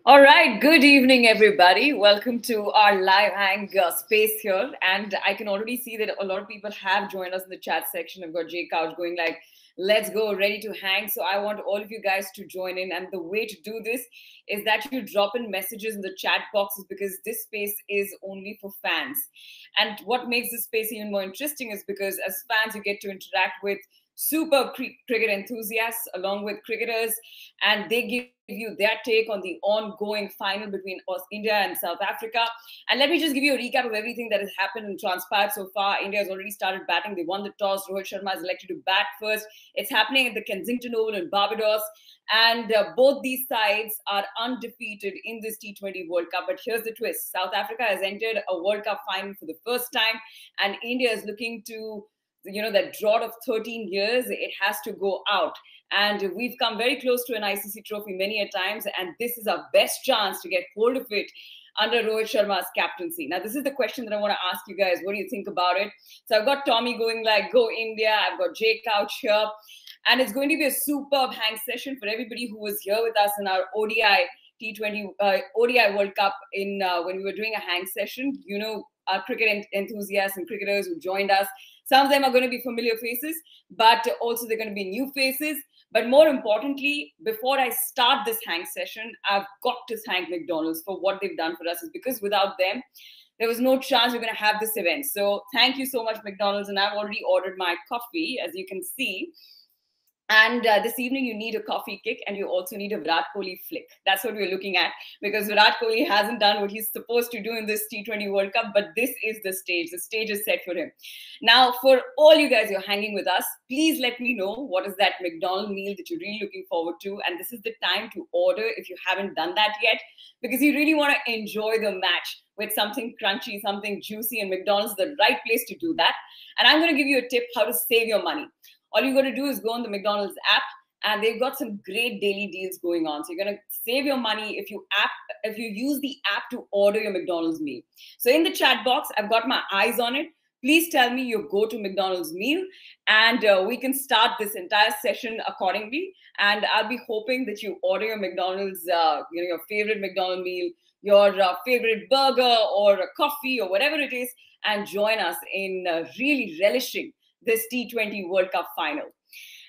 All right, good evening, everybody. Welcome to our live hang space here. And I can already see that a lot of people have joined us in the chat section. I've got Jay Couch going like, let's go, ready to hang. So I want all of you guys to join in. And the way to do this is that you drop in messages in the chat boxes because this space is only for fans. And what makes this space even more interesting is because as fans, you get to interact with super cricket enthusiasts along with cricketers, and they give you their take on the ongoing final between India and South Africa. And let me just give you a recap of everything that has happened and transpired so far. India has already started batting. They won the toss. Rohit Sharma is elected to bat first. It's happening at the Kensington Oval in Barbados. And both these sides are undefeated in this T20 World Cup. But here's the twist. South Africa has entered a World Cup final for the first time. And India is looking to, that drought of 13 years, it has to go out. And we've come very close to an ICC trophy many a times. And this is our best chance to get hold of it under Rohit Sharma's captaincy. Now, this is the question that I want to ask you guys. What do you think about it? So I've got Tommy going like, go India. I've got Jay Couch here. And it's going to be a superb hang session for everybody who was here with us in our ODI T20 ODI World Cup when we were doing a hang session. Our cricket enthusiasts and cricketers who joined us. Some of them are going to be familiar faces, but also they're going to be new faces. But more importantly, before I start this hang session, I've got to thank McDonald's for what they've done for us. Is because without them, there was no chance we're going to have this event. So thank you so much, McDonald's. And I've already ordered my coffee, as you can see. And this evening, you need a coffee kick and you also need a Virat Kohli flick. That's what we're looking at, because Virat Kohli hasn't done what he's supposed to do in this T20 World Cup, but this is the stage. The stage is set for him. Now, for all you guys who are hanging with us, please let me know what is that McDonald's meal that you're really looking forward to. And this is the time to order if you haven't done that yet, because you really want to enjoy the match with something crunchy, something juicy, and McDonald's is the right place to do that. And I'm going to give you a tip how to save your money. All you got to do is go on the McDonald's app, and they've got some great daily deals going on. So you're going to save your money if you use the app to order your McDonald's meal. So in the chat box, I've got my eyes on it. Please tell me your go-to McDonald's meal, and we can start this entire session accordingly. And I'll be hoping that you order your McDonald's, your favorite McDonald's meal, your favorite burger or a coffee or whatever it is, and join us in really relishing this T20 World Cup final.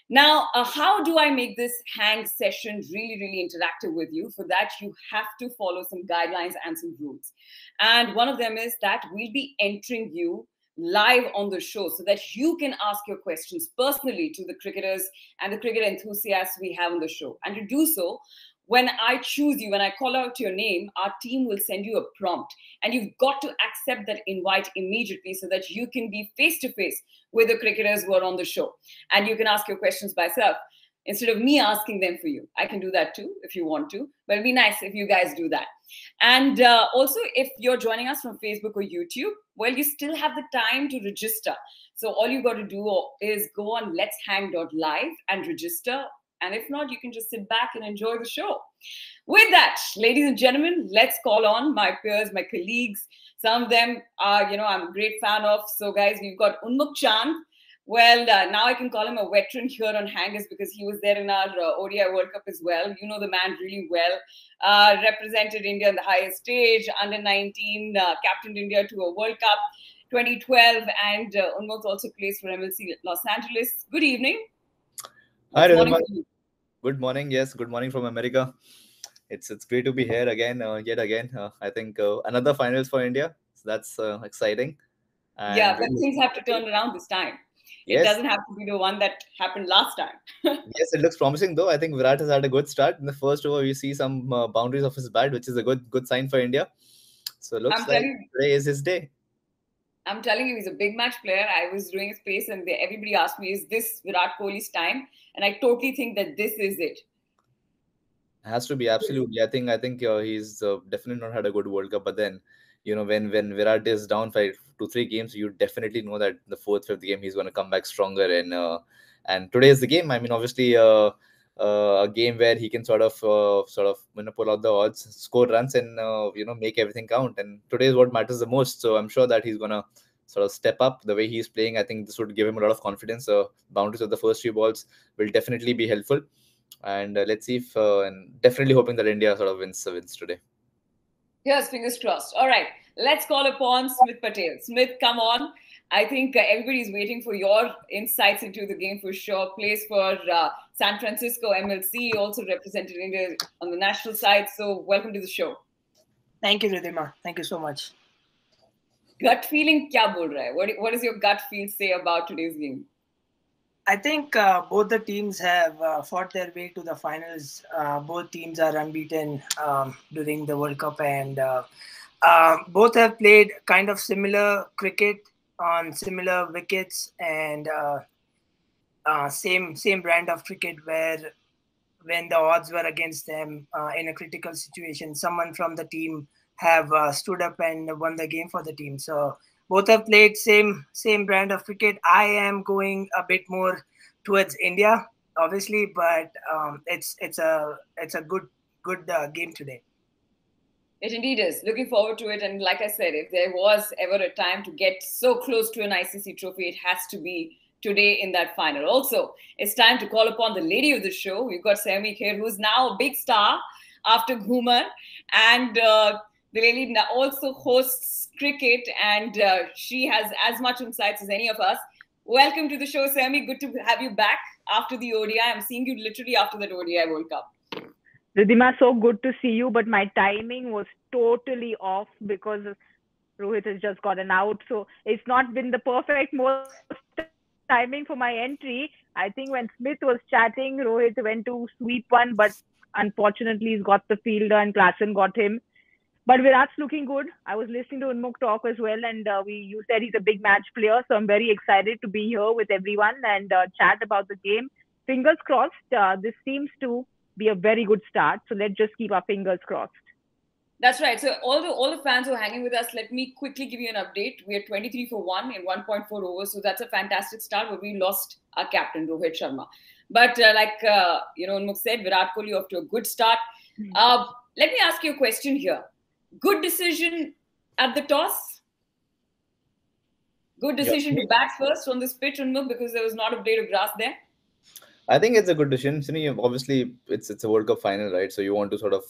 Now, how do I make this hang session really, really interactive with you? For that, you have to follow some guidelines and some rules. And one of them is that we'll be entering you live on the show so that you can ask your questions personally to the cricketers and the cricket enthusiasts we have on the show. And to do so, when I choose you, when I call out your name, our team will send you a prompt. And you've got to accept that invite immediately so that you can be face-to-face with the cricketers who are on the show. And you can ask your questions by yourself instead of me asking them for you. I can do that too if you want to, but it'd be nice if you guys do that. And also, if you're joining us from Facebook or YouTube, well, you still have the time to register. So all you got to do is go on letshang.live and register. And if not, you can just sit back and enjoy the show. With that, ladies and gentlemen, let's call on my peers, my colleagues. Some of them are, I'm a great fan of. So guys, we've got Unmukt Chand. Well, now I can call him a veteran here on Hangers because he was there in our ODI World Cup as well. You know the man really well. Represented India on the highest stage, under 19, captained India to a World Cup 2012. And Unmukt also plays for MLC Los Angeles. Good evening. Hi, Ridhima. Good morning. Yes, good morning from America. It's great to be here again, yet again. I think another finals for India. So that's exciting. And yeah, but things have to turn around this time. It doesn't have to be the one that happened last time. Yes, it looks promising though. I think Virat has had a good start. In the first over, we see some boundaries of his bat, which is a good sign for India. So it looks like today is his day. I'm telling you, he's a big match player. I was doing a space and everybody asked me, is this Virat Kohli's time? And I totally think that this is it. Has to be, absolutely. I think he's definitely not had a good World Cup. But then, when Virat is down 5-3 games, you definitely know that the 4th, 5th game, he's going to come back stronger. And today is the game. I mean, obviously, a game where he can sort of pull out the odds, score runs, and make everything count. And today is what matters the most. So I'm sure that he's gonna sort of step up the way he's playing. I think this would give him a lot of confidence. Boundaries of the first few balls will definitely be helpful. And let's see if and definitely hoping that India sort of wins today. Yes, fingers crossed. All right, let's call upon Smit Patel. Smith, come on. I think everybody's waiting for your insights into the game for sure. Plays for San Francisco MLC, also represented India on the national side. So, welcome to the show. Thank you, Ridhima. Thank you so much. Gut feeling, kya bol raha hai? What does your gut feel say about today's game? I think both the teams have fought their way to the finals. Both teams are unbeaten during the World Cup, and both have played kind of similar cricket on similar wickets and same brand of cricket where when the odds were against them in a critical situation, someone from the team have stood up and won the game for the team. So both have played same brand of cricket. I am going a bit more towards India, obviously, but it's a good game today. It indeed is. Looking forward to it. And like I said, if there was ever a time to get so close to an ICC trophy, it has to be today in that final. Also, it's time to call upon the lady of the show. We've got Saiyami Kher, who's now a big star after Ghumar. And the lady also hosts cricket, and she has as much insights as any of us. Welcome to the show, Saiyami. Good to have you back after the ODI. I'm seeing you literally after that ODI World Cup. Ridhima, so good to see you, but my timing was totally off because Rohit has just gotten out. So it's not been the perfect most timing for my entry. I think when Smith was chatting, Rohit went to sweep one, but unfortunately he's got the fielder and Klassen got him. But Virat's looking good. I was listening to Unmukt talk as well, and you said he's a big match player. So I'm very excited to be here with everyone and chat about the game. Fingers crossed, this seems to be a very good start. So let's just keep our fingers crossed. That's right. So all the fans who are hanging with us, let me quickly give you an update. We are 23 for 1 in 1.4 overs. So that's a fantastic start, but we lost our captain, Rohit Sharma. But Unmukt said, Virat Kohli off to a good start. Let me ask you a question here. Good decision at the toss? Good decision to bat first on this pitch, Unmukt, because there was not a blade of grass there? I think it's a good decision. Obviously, it's a World Cup final, right? So you want to sort of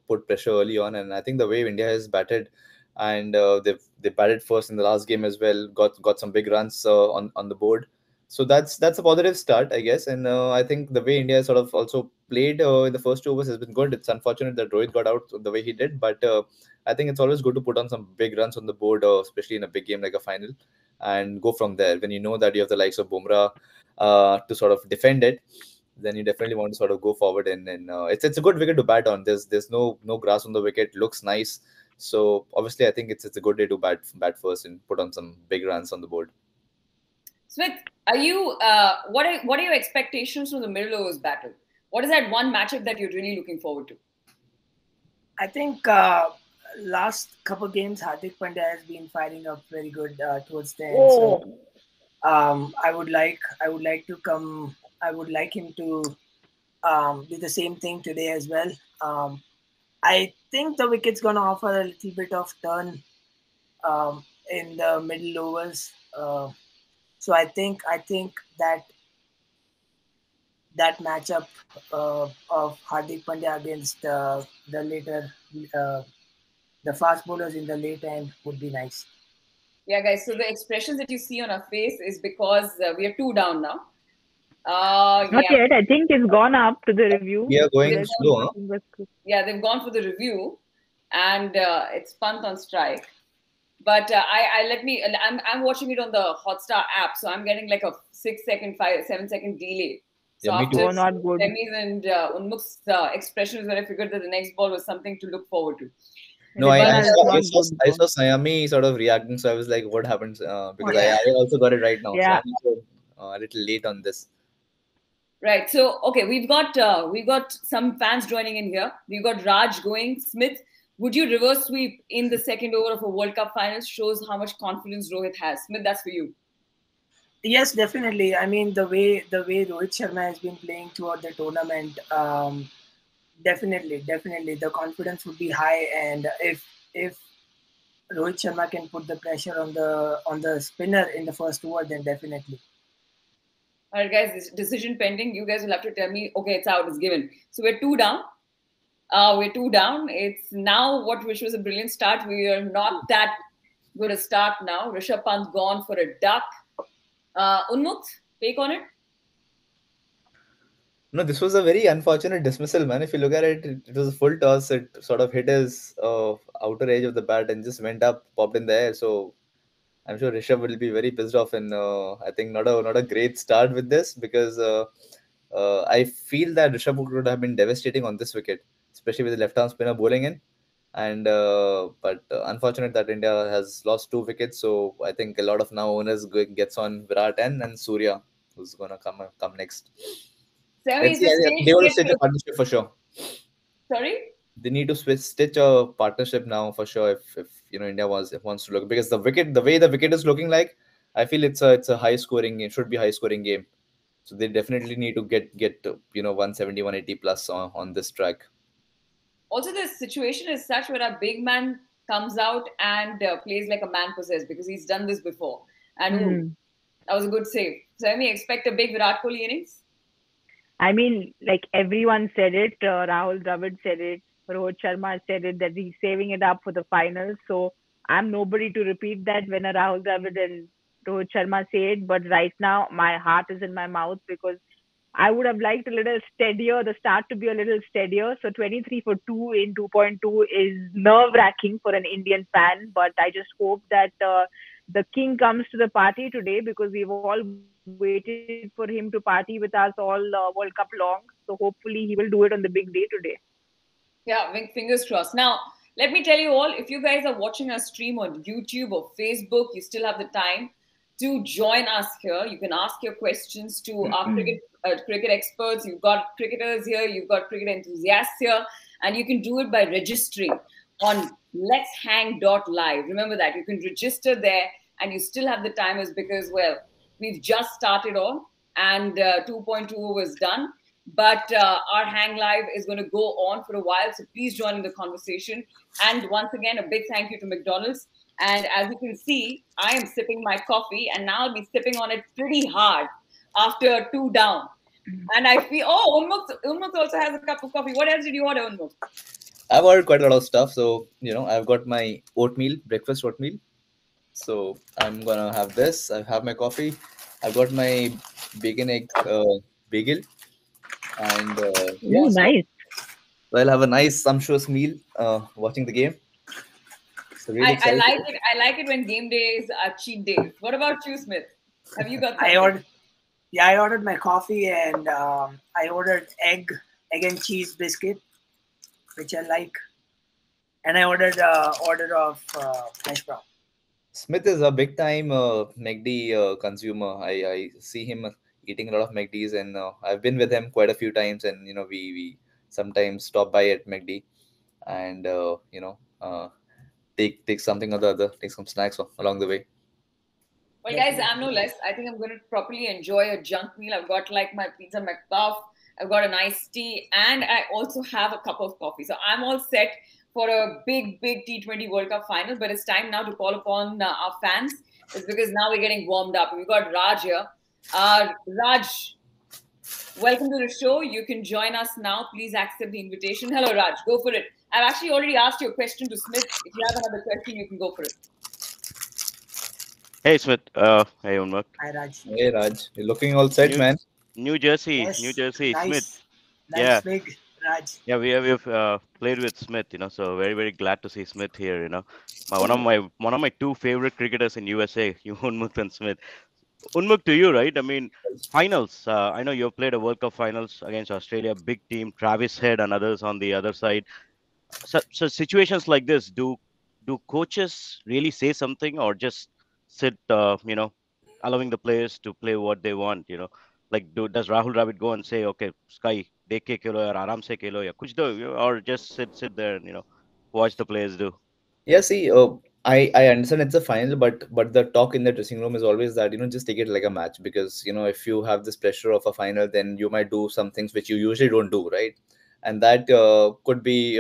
put pressure early on, and I think the way India has batted, and they batted first in the last game as well, got some big runs on the board. So that's a positive start, I guess. And I think the way India sort of also played in the first 2 overs has been good. It's unfortunate that Rohit got out the way he did, but I think it's always good to put on some big runs on the board, especially in a big game like a final, and go from there. When you know that you have the likes of Bumrah to sort of defend it, then you definitely want to sort of go forward, and it's a good wicket to bat on. There's no grass on the wicket, looks nice. So obviously I think it's a good day to bat first and put on some big runs on the board. Smith, are you what are your expectations from the middle overs battle? What is that one matchup that you're really looking forward to? I think last couple games Hardik Pandya has been firing up very good towards the end. So I would like him to do the same thing today as well. I think the wicket's gonna offer a little bit of turn in the middle overs. So I think that matchup of Hardik Pandya against the fast bowlers in the late end would be nice. Yeah, guys. So the expressions that you see on our face is because we are 2 down now. Not yet. I think it's gone up to the review. We are going slow. Yeah, they've gone for the review, and it's punt on strike. But I'm watching it on the Hotstar app, so I'm getting like a 6-second, 7-second delay. So Yeah, me after too. not good. Semi's and Unmukt's expression is when I figured that the next ball was something to look forward to. No, I saw Saiyami sort of reacting, so I was like, "What happened?" Because I also got it right now. Yeah. So I'm a little late on this. Right. So okay, we've got some fans joining in here. We've got Raj going. Smith, would you reverse sweep in the second over of a World Cup final? Shows how much confidence Rohit has. Smith, that's for you. Yes, definitely. I mean, the way Rohit Sharma has been playing throughout the tournament, definitely, the confidence would be high. And if Rohit Sharma can put the pressure on the spinner in the first over, then definitely. All right, guys, this decision pending. You guys will have to tell me, okay, it's out, it's given. So we're 2 down. We're 2 down. It's now which was a brilliant start. We are not that good a start now. Rishabh Pant gone for a duck. Unmukt, take on it. No, this was a very unfortunate dismissal, man. If you look at it, it was a full toss. It sort of hit his outer edge of the bat and just went up, popped in the air. So I'm sure Rishabh will be very pissed off, and I think not a great start with this, because I feel that Rishabh would have been devastating on this wicket, especially with the left-arm spinner bowling in. And but unfortunate that India has lost 2 wickets. So I think a lot of now owners gets on Virat and Surya, who's gonna come next. Saiyami, Let's see. They want to stitch a partnership for sure. Sorry? They need to stitch a partnership now for sure. If India wants to look, because the way the wicket is looking like, I feel it's a high scoring. It should be a high scoring game. So they definitely need to get 170, 180 plus on this track. Also, the situation is such where a big man comes out and plays like a man possessed, because he's done this before. And that was a good save. So, I mean, expect a big Virat Kohli innings. I mean, like everyone said it. Rahul Dravid said it. Rohit Sharma said it, that he's saving it up for the finals. So I'm nobody to repeat that when a Rahul Dravid and Rohit Sharma say it. But right now, my heart is in my mouth, because I would have liked a little steadier, the start to be a little steadier. So 23 for 2 in 2.2 is nerve-wracking for an Indian fan. But I just hope that the king comes to the party today, because we've all waited for him to party with us all World Cup long. So hopefully he will do it on the big day today. Yeah, fingers crossed. Now, let me tell you all, if you guys are watching our stream on YouTube or Facebook, you still have the time to join us here. You can ask your questions to our cricket experts. You've got cricketers here, you've got cricket enthusiasts here, and you can do it by registering on letshang.live. Remember that. You can register there, and you still have the time, is because, well, we've just started on, and 2.2 was done. But our Hang Live is going to go on for a while, so please join in the conversation. And once again, a big thank you to McDonald's. And as you can see, I am sipping my coffee, and now I'll be sipping on it pretty hard after 2 down. And I feel, Unmukt also has a cup of coffee. What else did you order, Unmukt? I've ordered quite a lot of stuff. So, I've got my breakfast oatmeal. So I'm going to have this. I have my coffee. I've got my bacon egg bagel. And nice. So I'll have a nice sumptuous meal watching the game. So really I like it. I like it when game days are cheat days. What about you, Smith? Have you got something? I ordered my coffee, and I ordered egg and cheese biscuit, which I like, and I ordered order of hash brown. Smith is a big time McD consumer. I see him eating a lot of McDs, and I've been with him quite a few times, and we sometimes stop by at McD, and take something or the other, take some snacks along the way. Well, guys, I'm no less. I think I'm going to properly enjoy a junk meal. I've got like my pizza McPuff, I've got a nice tea, and I also have a cup of coffee. So I'm all set for a big T20 World Cup final. But it's time now to call upon our fans. It's because now we're getting warmed up. We've got Raj here. Raj, welcome to the show. You can join us now. Please accept the invitation. Hello, Raj. Go for it. I've actually already asked your question to Smith. If you have another question, you can go for it. Hey, Smith. Hey, Unmukt. Hi, Raj. Hey, Raj. You're looking all set, man. New Jersey, Yes, Smith. Nice Yeah. big, Raj. Yeah, we've played with Smith, so very, very glad to see Smith here. One of my 2 favorite cricketers in USA, Unmukt and Smith. Unmukt, to you, right? I mean, finals. I know you've played a World Cup finals against Australia, big team, Travis Head and others on the other side. So situations like this, do coaches really say something, or just sit, allowing the players to play what they want? Like, does Rahul Dravid go and say, okay, Sky, dekh ke khelo ya, aaram se khelo ya, kuch do, or just sit there and watch the players do? Yeah, see, I understand it's a final, but the talk in the dressing room is always that just take it like a match, because if you have this pressure of a final, then you might do some things which you usually don't do, right? And that could be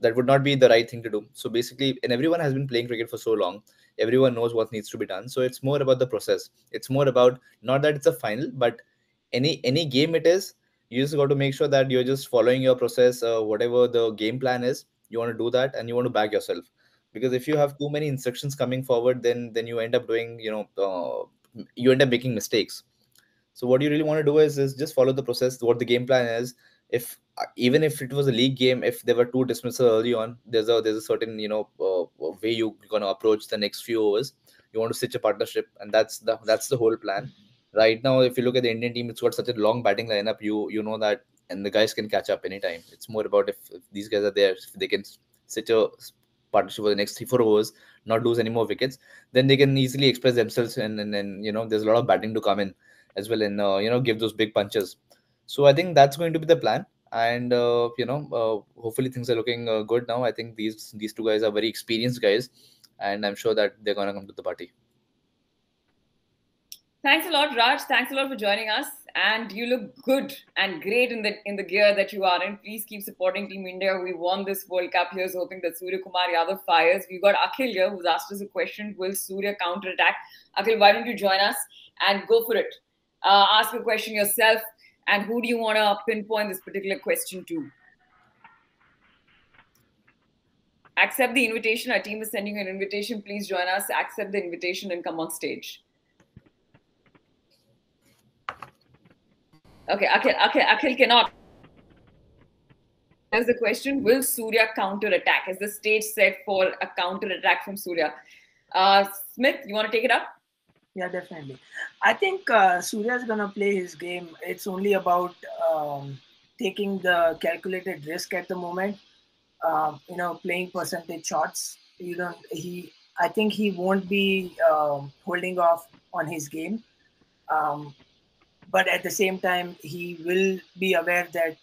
that would not be the right thing to do. So basically, and everyone has been playing cricket for so long, everyone knows what needs to be done. So it's more about the process. It's more about, not that it's a final, but any game it is, you just got to make sure that you're just following your process, whatever the game plan is, you want to do that, and you want to back yourself. Because if you have too many instructions coming forward, then you end up doing, you end up making mistakes. So what you really want to do is just follow the process, what the game plan is. If even if it was a league game, if there were two dismissals early on, there's a certain way you're gonna approach the next few overs. You want to stitch a partnership, and that's the whole plan. Right now, if you look at the Indian team, it's got such a long batting lineup. You know that, and the guys can catch up anytime. It's more about if these guys are there, if they can stitch a partnership for the next 3-4 overs, not lose any more wickets, then they can easily express themselves, and there's a lot of batting to come in as well, and give those big punches. So I think that's going to be the plan, and hopefully things are looking good now. I think these two guys are very experienced guys, and I'm sure that they're gonna come to the party. Thanks a lot, Raj. Thanks a lot for joining us. And you look good and great in the gear that you are in. Please keep supporting Team India. We won this World Cup. Here's hoping that Surya Kumar Yadav fires. We've got Akhil here who's asked us a question. Will Surya counter-attack? Akhil, why don't you join us and go for it? Ask a question yourself. And who do you want to pinpoint this particular question to? Accept the invitation. Our team is sending you an invitation. Please join us. Accept the invitation and come on stage. Okay, Akhil cannot. There's the question: will Surya counter-attack? Is the stage set for a counter-attack from Surya? Smit, you want to take it up? Yeah, definitely. I think Surya's gonna play his game. It's only about taking the calculated risk at the moment. Playing percentage shots. I think he won't be holding off on his game. But at the same time, he will be aware that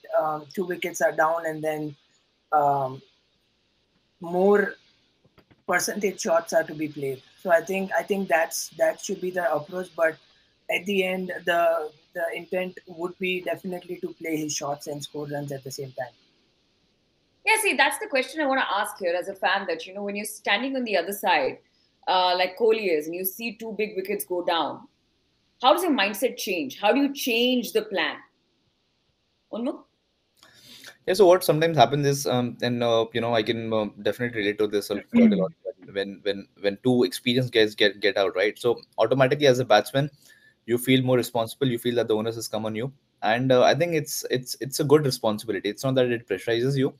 2 wickets are down, and then more percentage shots are to be played. So I think that should be the approach. But at the end, the intent would be definitely to play his shots and score runs at the same time. Yeah, see, that's the question I want to ask here as a fan. That when you're standing on the other side, like Kohli is, and you see 2 big wickets go down. How does your mindset change? How do you change the plan? Unmukt? Yeah, so what sometimes happens is, I can definitely relate to this quite a lot. When 2 experienced guys get out, right? So automatically, as a batsman, you feel more responsible. You feel that the onus has come on you, and I think it's a good responsibility. It's not that it pressurizes you.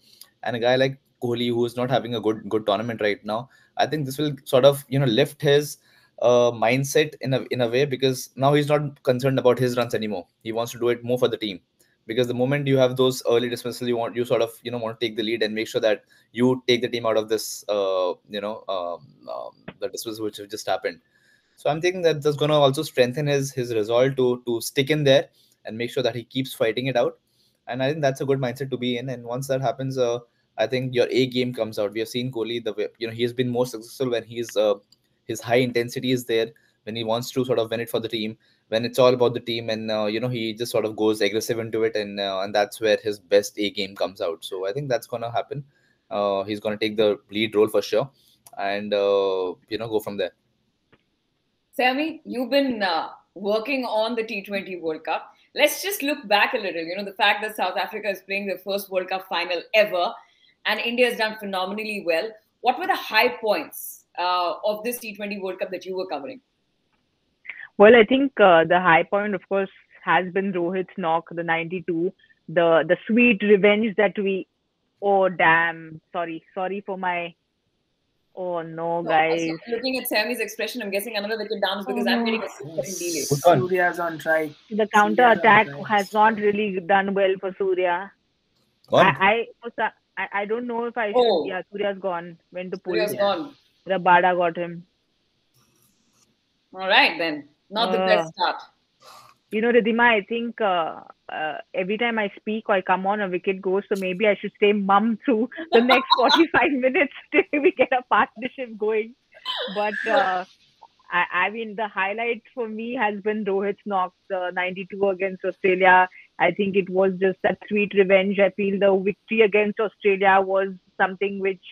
And a guy like Kohli, who is not having a good tournament right now, I think this will sort of lift his mindset in a way, because now he's not concerned about his runs anymore. He wants to do it more for the team, because the moment you have those early dismissals, you sort of want to take the lead and make sure that you take the team out of this the dismissal which have just happened. So I'm thinking that that's going to also strengthen his resolve to stick in there and make sure that he keeps fighting it out. And I think that's a good mindset to be in. And once that happens, I think your A game comes out. We have seen Kohli, the way he has been more successful when he's his high intensity is there, when he wants to sort of win it for the team, when it's all about the team, and he just sort of goes aggressive into it, and that's where his best A game comes out. So I think that's gonna happen. He's gonna take the lead role for sure, and go from there. Saiyami, you've been working on the T20 World Cup. Let's just look back a little. The fact that South Africa is playing their first World Cup final ever, and India has done phenomenally well. What were the high points of this T20 World Cup that you were covering? Well, I think the high point, of course, has been Rohit's knock, the 92, the sweet revenge that we. Oh damn! Sorry for my. Oh no, guys! Looking at Sammy's expression, I'm guessing another wicket down because I'm getting a 6-second delay. Surya's on track. The counter attack has not really done well for Surya. I don't know if I. Oh. Yeah, Surya's gone. Went to pull. Surya's gone. Rabada got him. All right then. Not the best start. Ridhima, I think every time I speak or I come on, a wicket goes. So maybe I should stay mum through the next 45 minutes till we get a partnership going. But I mean, the highlight for me has been Rohit's knock, the 92 against Australia. I think it was just that sweet revenge. I feel the victory against Australia was something which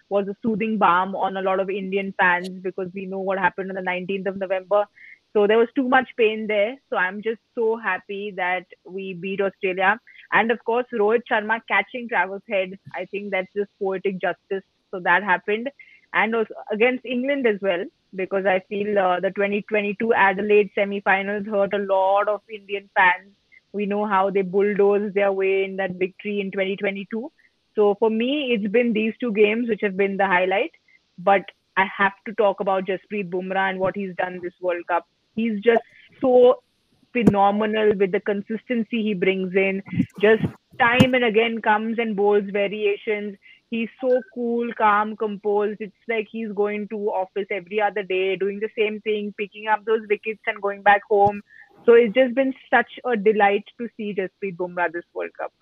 was a soothing balm on a lot of Indian fans because we know what happened on the 19th of November. So there was too much pain there. So I'm just so happy that we beat Australia. And of course, Rohit Sharma catching Travis Head. I think that's just poetic justice. So that happened. And also against England as well, because I feel the 2022 Adelaide semi-finals hurt a lot of Indian fans. We know how they bulldozed their way in that victory in 2022. So for me, it's been these two games which have been the highlight. But I have to talk about Jasprit Bumrah and what he's done this World Cup. He's just so phenomenal with the consistency he brings in. Just time and again comes and bowls variations. He's so cool, calm, composed. It's like he's going to office every other day, doing the same thing, picking up those wickets and going back home. So it's just been such a delight to see Jasprit Bumrah this World Cup.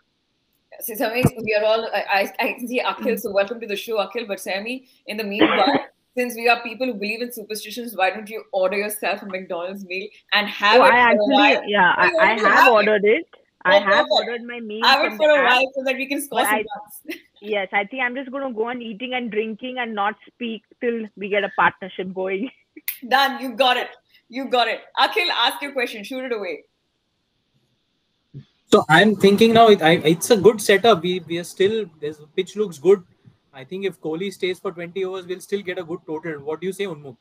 See, Sammy, we are all, I can see Akhil, so welcome to the show, Akhil. But Sammy, in the meanwhile, since we are people who believe in superstitions, why don't you order yourself a McDonald's meal and have Oh, it I for a actually, while? yeah, You I already have it. ordered it. I Oh, have perfect. ordered my meal Have it from for the a app. while so that we can score But some I, runs. yes, I think I'm just going to go on eating and drinking and not speak till we get a partnership going. Done. You got it. You got it. Akhil, ask your question. Shoot it away. So I'm thinking now, it's a good setup. We are still, this pitch looks good. I think if Kohli stays for 20 overs, we'll still get a good total. What do you say, Unmukt?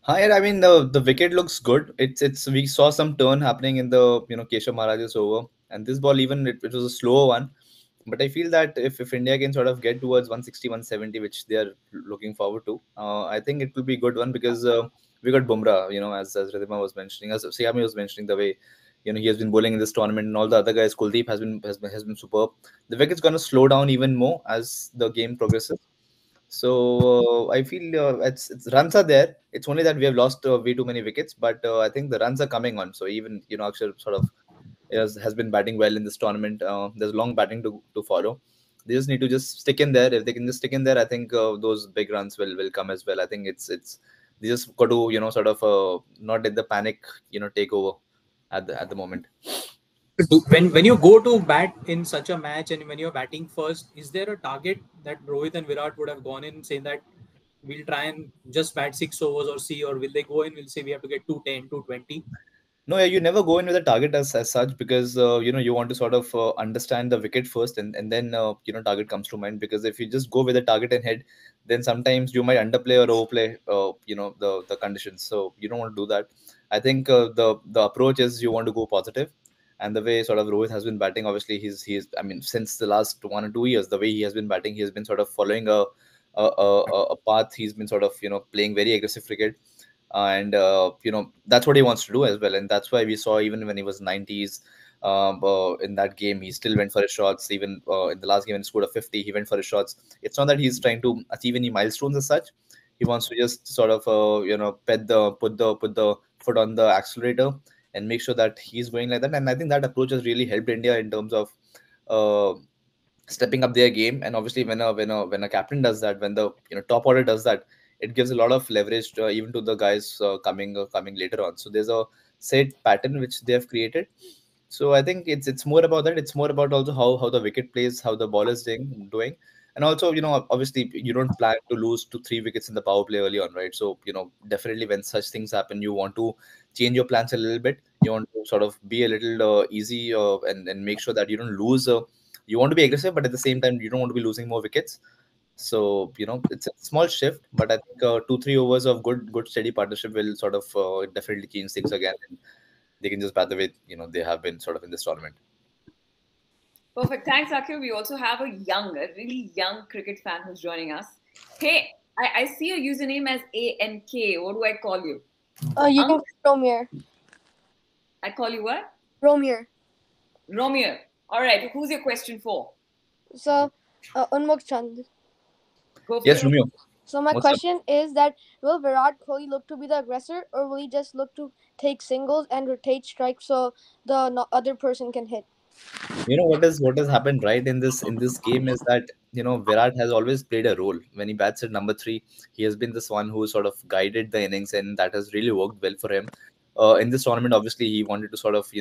Hi, I mean the wicket looks good. It's we saw some turn happening in the Keshav Maharaj's over, and this ball even it was a slower one. But I feel that if India can sort of get towards 160, 170, which they are looking forward to, I think it will be a good one because we got Bumrah, as Ridhima was mentioning, as Saiyami was mentioning, the way he has been bowling in this tournament, and all the other guys. Kuldeep has been superb. The wicket's going to slow down even more as the game progresses. So I feel it's runs are there. It's only that we have lost way too many wickets, but I think the runs are coming on. So even Akshar sort of has been batting well in this tournament. There's long batting to follow. They just need to just stick in there. If they can just stick in there, I think those big runs will come as well. I think it's they just got to sort of not let the panic take over at the moment. When you go to bat in such a match and when you're batting first, is there a target that Rohit and Virat would have gone in saying that we'll try and just bat 6 overs or see, or will they go in, we'll say we have to get 210, 220? No, yeah, you never go in with a target as such because you want to sort of understand the wicket first, and then target comes to mind. Because if you just go with a target and head, then sometimes you might underplay or overplay the conditions. So you don't want to do that. I think the approach is you want to go positive, and the way sort of Rohit has been batting, obviously he's I mean since the last 1 or 2 years, the way he has been batting, he has been sort of following a path. He's been sort of playing very aggressive cricket, and that's what he wants to do as well, and that's why we saw even when he was 90s in that game he still went for his shots. Even in the last game when he scored a 50, he went for his shots. It's not that he's trying to achieve any milestones as such. He wants to just sort of put the foot on the accelerator and make sure that he's going like that. And I think that approach has really helped India in terms of uh, stepping up their game. And obviously when a captain does that, when the top order does that, it gives a lot of leverage to, even to the guys coming later on. So there's a set pattern which they have created. So I think it's more about that. It's more about also how the wicket plays, how the ball is doing. And also, obviously you don't plan to lose 2-3 wickets in the power play early on, right? So definitely when such things happen, you want to change your plans a little bit. You want to sort of be a little easy, and make sure that you don't lose. You want to be aggressive, but at the same time you don't want to be losing more wickets. So it's a small shift, but I think 2-3 overs of good steady partnership will sort of definitely change things again, and they can just bat the way they have been sort of in this tournament. Perfect. Thanks, Akhil. We also have a really young cricket fan who's joining us. Hey, I see your username as ANK. What do I call you? You can call Romir. I call you what? Romir. Romeo. All right. Who's your question for? So, Unmukt Chand. Go for Yes, it. Romeo. So my What's up? question is that will Virat Kohli look to be the aggressor, or will he just look to take singles and rotate strikes so the other person can hit? What has happened right in this game is that Virat has always played a role. When he bats at number 3, he has been this one who sort of guided the innings, and that has really worked well for him. In this tournament, obviously he wanted to sort of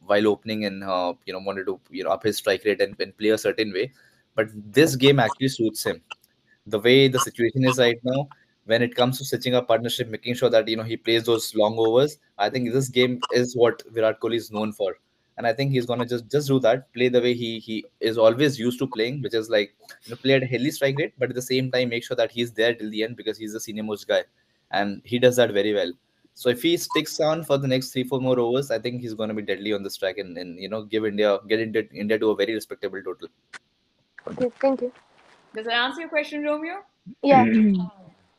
while opening and wanted to up his strike rate and play a certain way. but this game actually suits him. The way the situation is right now, when it comes to stitching up partnership, making sure that he plays those long overs, I think this game is what Virat Kohli is known for. And I think he's gonna just do that, play the way he is always used to playing, which is like play at a healthy strike rate, but at the same time make sure that he's there till the end because he's the senior most guy, and he does that very well. So if he sticks on for the next 3-4 more overs, I think he's going to be deadly on this track and get India to a very respectable total. Okay, thank you. Does that answer your question, Romeo? Yeah.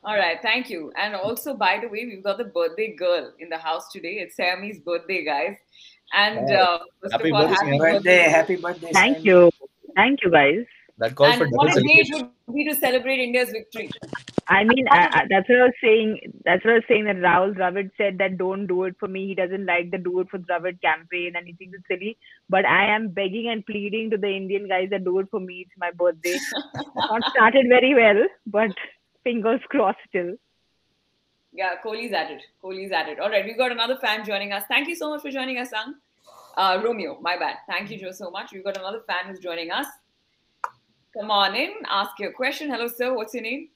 All right, thank you. And also, by the way, we've got the birthday girl in the house today. It's Saiyami's birthday, guys. And first Happy of all, birthday, happy Saiyami. birthday. Happy birthday, Thank Saiyami. you. Thank you, guys. That calls for And double what a day it celebration. would be to celebrate India's victory. I mean, that's what I was saying. That's what I was saying, that Rahul Dravid said that don't do it for me. He doesn't like the do it for Dravid campaign and he thinks it's silly. But I am begging and pleading to the Indian guys that do it for me. It's my birthday. Not started very well, but fingers crossed still. Yeah, Kohli's at it. Kohli's at it. All right, we've got another fan joining us. Thank you so much for joining us, Sang. Romeo, my bad. Thank you, Joe, so much. We've got another fan who's joining us. Come on in, ask your question. Hello, sir. What's your name?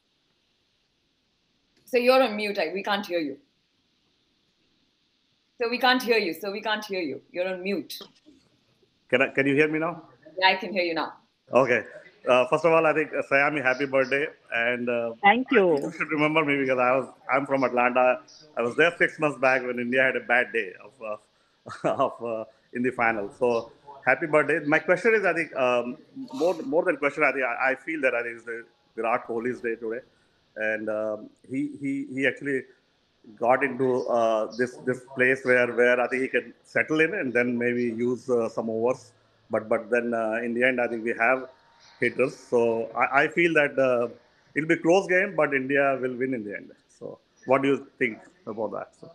So you're on mute. We can't hear you. So we can't hear you. You're on mute. Can you hear me now? Yeah, I can hear you now. Okay. First of all, I think Saiyami, happy birthday, and Thank you. You should remember me because I'm from Atlanta. I was there 6 months back when India had a bad day in the final. So happy birthday. My question is, I think more than question, I feel that I think it's the Virat Kohli's day today, and he actually got into this place where I think he can settle in and then maybe use some overs. But then in the end, I think we have hitters. So I feel that it'll be a close game, but India will win in the end. So what do you think about that? So,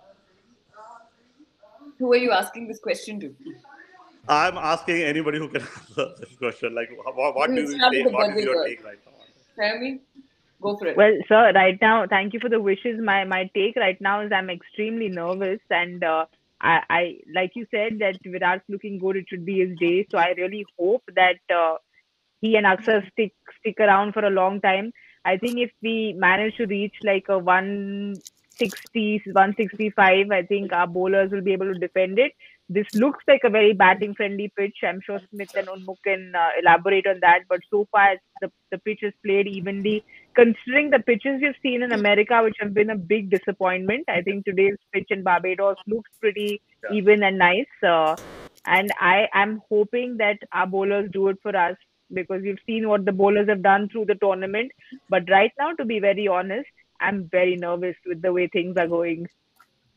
who are you asking this question to? I'm asking anybody who can answer this question. Like, what do you take? What is your take right now? Saiyami, go for it. Well, sir, right now, thank you for the wishes. My take right now is I'm extremely nervous, and I like you said that Virat's looking good. It should be his day. So I really hope that he and Akshar stick around for a long time. I think if we manage to reach like a 160, 165, I think our bowlers will be able to defend it. This looks like a very batting friendly pitch. I'm sure Smith and Unmukt can elaborate on that. But so far, the pitch is played evenly. Considering the pitches we've seen in America, which have been a big disappointment, I think today's pitch in Barbados looks pretty even and nice. And I am hoping that our bowlers do it for us, because we've seen what the bowlers have done through the tournament. But right now, to be very honest, I'm very nervous with the way things are going.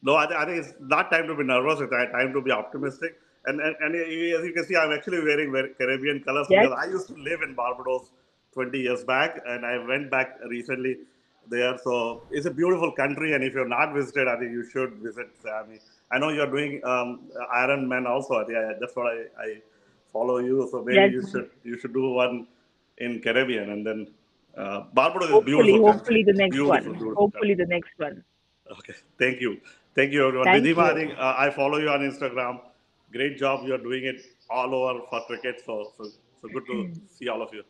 No, I think it's not time to be nervous. It's time to be optimistic. And as you can see, I'm actually wearing Caribbean colors because I used to live in Barbados 20 years back, and I went back recently there. So it's a beautiful country, and if you're not visited, I think you should visit Saiyami. I know you're doing Iron Man also. I think that's what I follow you. So maybe you should do one in Caribbean, and then Barbados is beautiful. Hopefully the next one. Hopefully the next one. Okay, thank you everyone. Ridhima, I think I follow you on Instagram. Great job, you're doing it all over for cricket. So good to see all of you.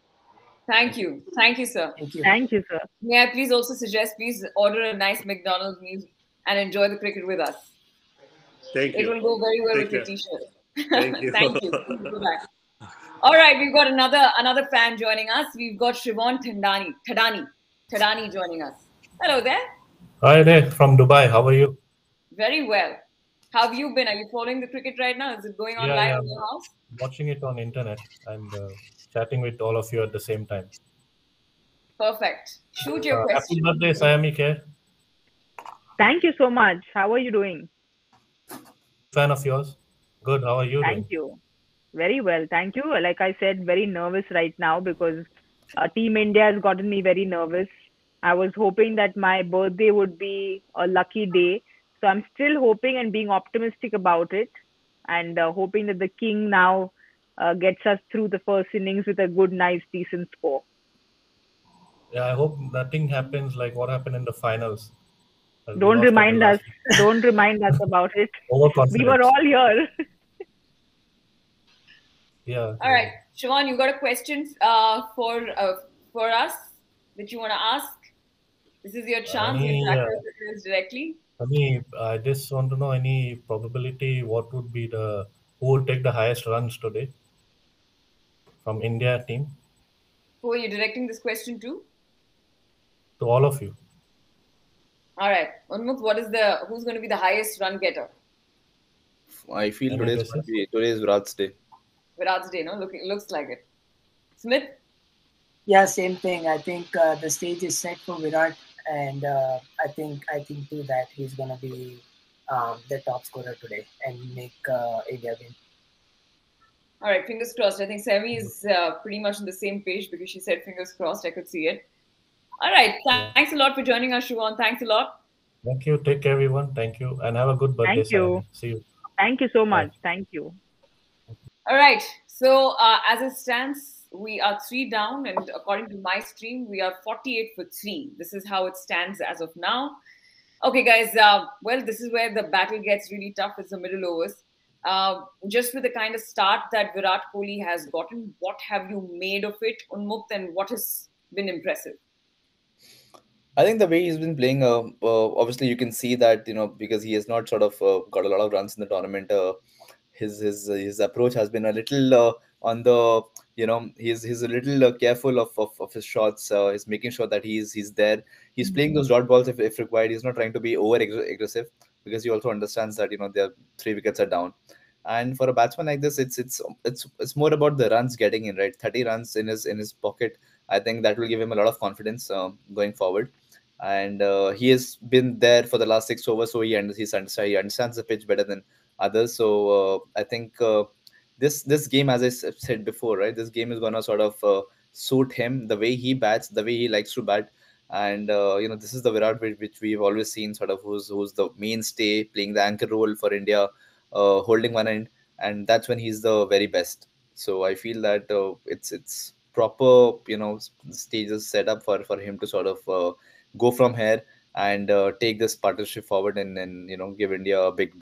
Thank you, sir. Thank you, sir. May I please also suggest, please order a nice McDonald's meal and enjoy the cricket with us. Thank you. It will go very well with your t-shirt. Thank you. Thank you. All right, we've got another fan joining us. We've got Shivon Thadani joining us. Hello there. Hi there, from Dubai. How are you? Very well. How have you been? Are you following the cricket right now? Is it going on live in your house? Watching it on internet and chatting with all of you at the same time. Perfect. Shoot your question. Happy birthday, Saiyami Kher. Thank you so much. How are you doing? Fan of yours. Good. How are you doing? Thank you. Very well. Thank you. Like I said, very nervous right now because Team India has gotten me very nervous. I was hoping that my birthday would be a lucky day. So I'm still hoping and being optimistic about it, and hoping that the king now gets us through the first innings with a good, nice, decent score. Yeah, I hope nothing happens like what happened in the finals. Don't remind us. Don't remind us about it. We were all here. Yeah, All right, Siobhan, you got a question for us that you want to ask? This is your chance. any Interact with us directly. I just want to know any probability what would be the who will take the highest runs today from India team Who are you directing this question to? to all of you. All right, Unmukt, who's going to be the highest run getter? I feel Any guesses? today is Virat's day. Virat's day, no? Looks like it. Smith? Yeah, same thing. I think the stage is set for Virat, and I think too that he's gonna be the top scorer today and make India win. All right, fingers crossed. I think Semi is pretty much on the same page because she said fingers crossed. I could see it. All right, Yeah. thanks a lot for joining us, Siobhan. Thanks a lot. Thank you. Take care, everyone. Thank you, and have a good birthday, Thank you. Saiyami. See you. Thank you so Bye. much. Thank you. All right, so as it stands, we are 3 down, and according to my stream, we are 48 for 3. This is how it stands as of now. Okay, guys, well, this is where the battle gets really tough. It's the middle overs. Just with the kind of start that Virat Kohli has gotten, what have you made of it, Unmukt, and what has been impressive? I think the way he's been playing, obviously you can see that, because he has not sort of got a lot of runs in the tournament. His approach has been a little on the, he's a little careful of his shots. He's making sure that he's there. He's playing those dot balls if required. He's not trying to be over aggressive, because he also understands that their 3 wickets are down. And for a batsman like this, it's more about the runs getting in, right? 30 runs in his pocket. I think that will give him a lot of confidence going forward. And he has been there for the last 6 overs, so he understands the pitch better than others. So I think this game, as I said before, right, this game is gonna sort of suit him, the way he bats, the way he likes to bat. And this is the Virat which we've always seen, sort of who's the mainstay, playing the anchor role for India, holding one end, and that's when he's the very best. So I feel that it's proper, stages set up for him to sort of go from here and take this partnership forward, and give India a big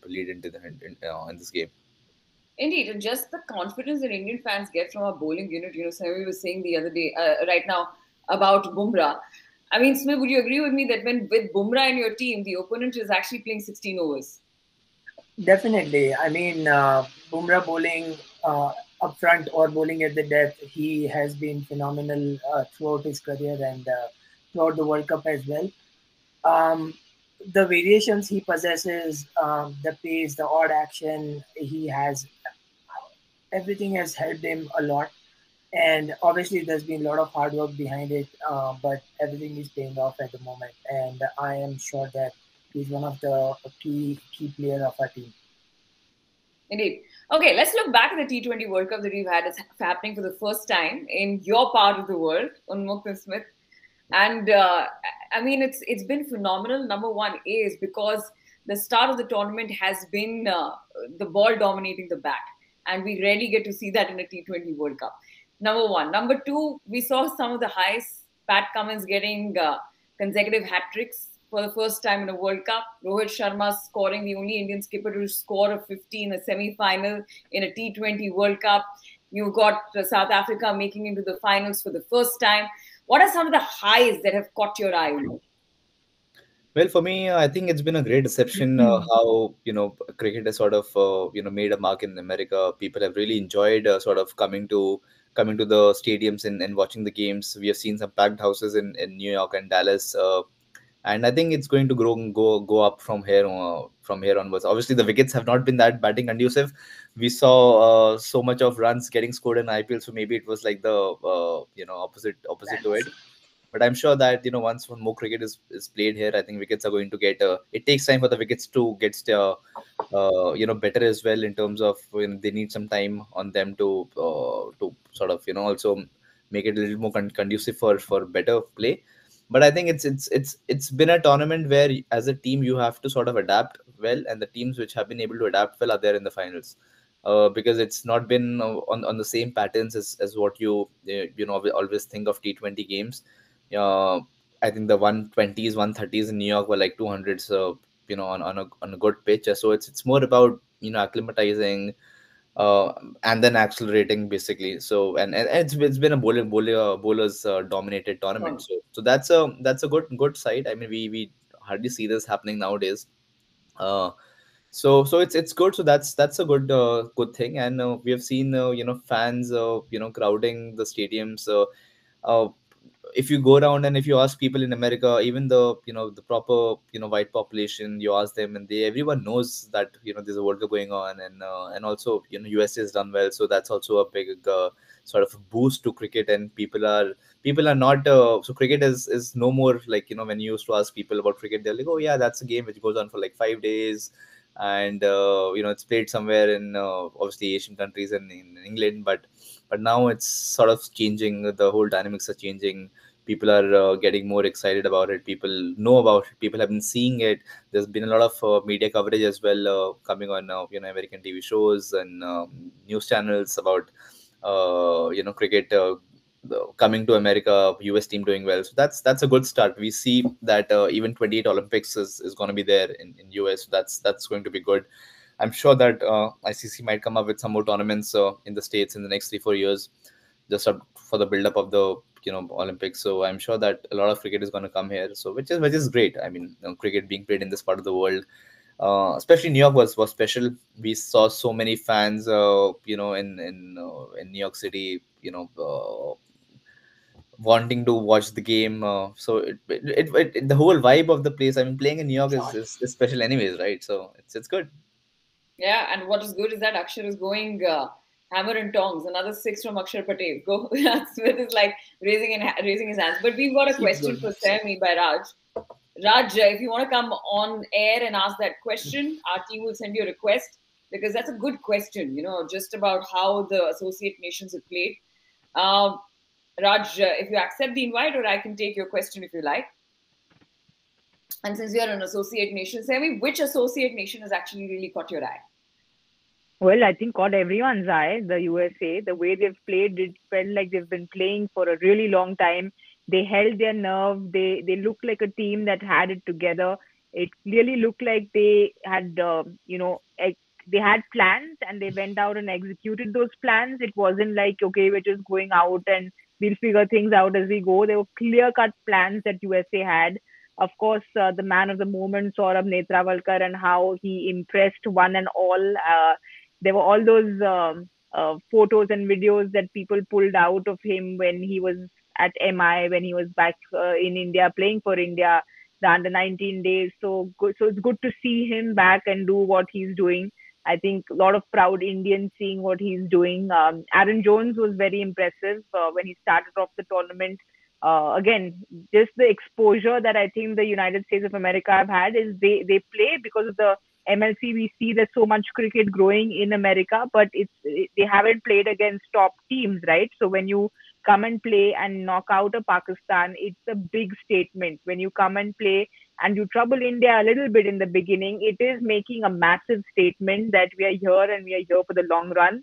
lead into in this game. Indeed, and just the confidence that Indian fans get from our bowling unit. Sami was saying the other day, right now, about Bumrah. I mean, Smith, would you agree with me that when with Bumrah in your team, the opponent is actually playing 16 overs? Definitely. I mean, Bumrah bowling up front or bowling at the depth, he has been phenomenal throughout his career and throughout the World Cup as well. Um, the variations he possesses, the pace, the odd action he has, everything has helped him a lot. And obviously, there's been a lot of hard work behind it, but everything is paying off at the moment. And I am sure that he's one of the key player of our team. Indeed. Okay, let's look back at the T20 World Cup that we've had. It's happening for the first time in your part of the world, Unmukt and Smith. And I mean, it's been phenomenal. Number one is because the start of the tournament has been the ball dominating the bat. And we rarely get to see that in a T20 World Cup. Number one. Number two, we saw some of the highest. Pat Cummins getting consecutive hat tricks for the first time in a World Cup. Rohit Sharma scoring, the only Indian skipper to score a 50 in a semi-final in a T20 World Cup. You've got South Africa making into the finals for the first time. What are some of the highs that have caught your eye? Well, for me, I think it's been a great deception how cricket has sort of made a mark in America. People have really enjoyed sort of coming to the stadiums and watching the games. We have seen some packed houses in New York and Dallas, and I think it's going to go up from here onwards. Obviously, the wickets have not been that batting conducive. We saw so much of runs getting scored in IPL, so maybe it was like the opposite to it. But I'm sure that once more cricket is played here, I think wickets are going to get. It takes time for the wickets to get better as well, in terms of they need some time on them to sort of also make it a little more conducive for better play. But I think it's been a tournament where as a team you have to sort of adapt well, and the teams which have been able to adapt well are there in the finals. Because it's not been on the same patterns as what you always think of T20 games. uh, I think the 120s, 130s in New York were like 200s, on a good pitch. So it's more about acclimatizing, and then accelerating basically. So and it's been a bowlers dominated tournament. So that's a good side. I mean, we hardly see this happening nowadays. Uh, so it's good. So that's a good thing. And we have seen fans crowding the stadiums. Uh, if you go around and if you ask people in America, even the proper white population, you ask them, and everyone knows that there's a World Cup going on, and also USA has done well, so that's also a big sort of boost to cricket, and people are not so cricket is no more like when you used to ask people about cricket, they're like, oh yeah, that's a game which goes on for like 5 days, and it's played somewhere in obviously Asian countries and in England, but now it's sort of changing. The whole dynamics are changing. People are getting more excited about it. People know about it. People have been seeing it. There's been a lot of media coverage as well, coming on American TV shows and news channels about cricket coming to America, US team doing well. So that's a good start. We see that even 28 Olympics is going to be there in US. So that's going to be good. I'm sure that ICC might come up with some more tournaments in the States in the next 3-4 years, just for the build up of the Olympics. So I'm sure that a lot of cricket is going to come here. So which is great. I mean, cricket being played in this part of the world, especially New York was special. We saw so many fans, in New York City, wanting to watch the game. So the whole vibe of the place. I mean, playing in New York is special, anyways, right? So it's good. Yeah, and what is good is that Akshar is going hammer and tongs. Another six from Akshar Patel. Go. Smith is like raising his hands. But we've got a question for Saiyami by Raj. Raj, if you want to come on air and ask that question, our team will send you a request, because that's a good question, just about how the associate nations have played. Raj, if you accept the invite, or I can take your question if you like. And since you're an associate nation, Saiyami, which associate nation has actually really caught your eye? Well, I think caught everyone's eye, the USA. The way they've played, it felt like they've been playing for a really long time. They held their nerve. They looked like a team that had it together. It clearly looked like they had, they had plans and they went out and executed those plans. It wasn't like, okay, we're just going out and we'll figure things out as we go. There were clear-cut plans that USA had. Of course, the man of the moment, Saurabh Netravalkar, and how he impressed one and all. There were all those photos and videos that people pulled out of him when he was at MI, when he was back in India playing for India, the under 19 days. So good. So it's good to see him back and do what he's doing. I think a lot of proud Indians seeing what he's doing. Aaron Jones was very impressive when he started off the tournament. Again, just the exposure that I think the United States of America have had is they play because of the MLC. We see there's so much cricket growing in America, but they haven't played against top teams, right? So when you come and play and knock out a Pakistan, it's a big statement. When you come and play and you trouble India a little bit in the beginning, it is making a massive statement that we are here and we are here for the long run.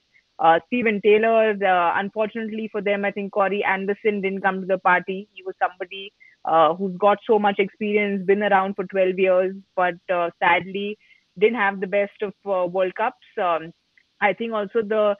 Steven Taylor, unfortunately for them, I think Corey Anderson didn't come to the party. He was somebody who's got so much experience, been around for 12 years, but sadly didn't have the best of World Cups. I think also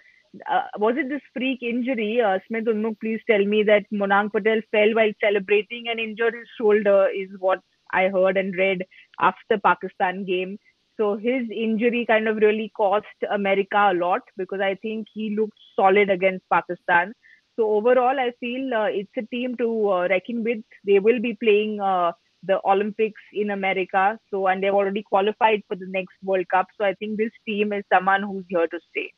was it this freak injury? Smith, Unmukt, please tell me that Monang Patel fell while celebrating and injured his shoulder, is what I heard and read after the Pakistan game. So his injury kind of really cost America a lot, because I think he looked solid against Pakistan. So overall, I feel it's a team to reckon with. They will be playing the Olympics in America. So, and they've already qualified for the next World Cup. So I think this team is someone who's here to stay.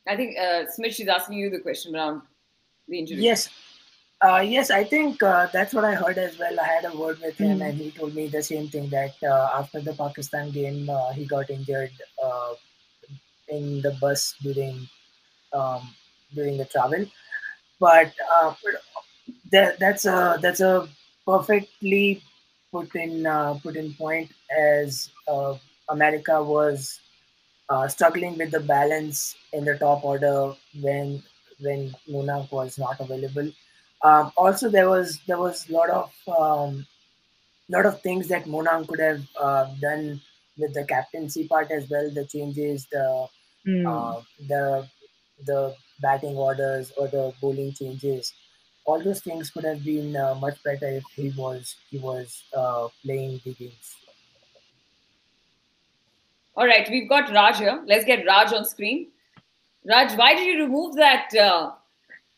I think Smit is asking you the question around the injury. Yes. Yes, I think that's what I heard as well. I had a word with him, and he told me the same thing, that after the Pakistan game, he got injured in the bus during the travel. But that's a perfectly put in point, as America was struggling with the balance in the top order when Monang was not available. Also, there was a lot of things that Monang could have done with the captaincy part as well, the changes, Hmm. uh, the the batting orders or the bowling changes, all those things could have been much better if he was playing the games. All right, we've got Raj here. Let's get Raj on screen. Raj, why did you remove that the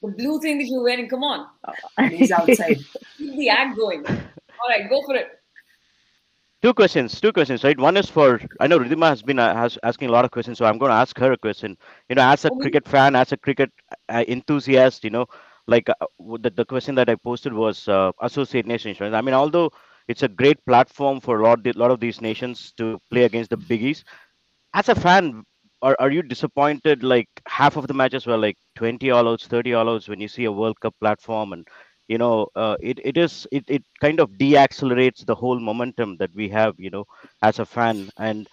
blue thing that you're wearing? Come on, He's outside. keep the act going. All right, go for it. Two questions, right? One is for, I know Ridhima has been has asking a lot of questions, so I'm going to ask her a question. As a Only cricket fan, as a cricket enthusiast, like the question that I posted was associate nations, right? I mean, although it's a great platform for lot of these nations to play against the biggies, as a fan, are you disappointed like half of the matches were like 20 all outs, 30 all outs when you see a World Cup platform? And it kind of deaccelerates the whole momentum that we have, as a fan. And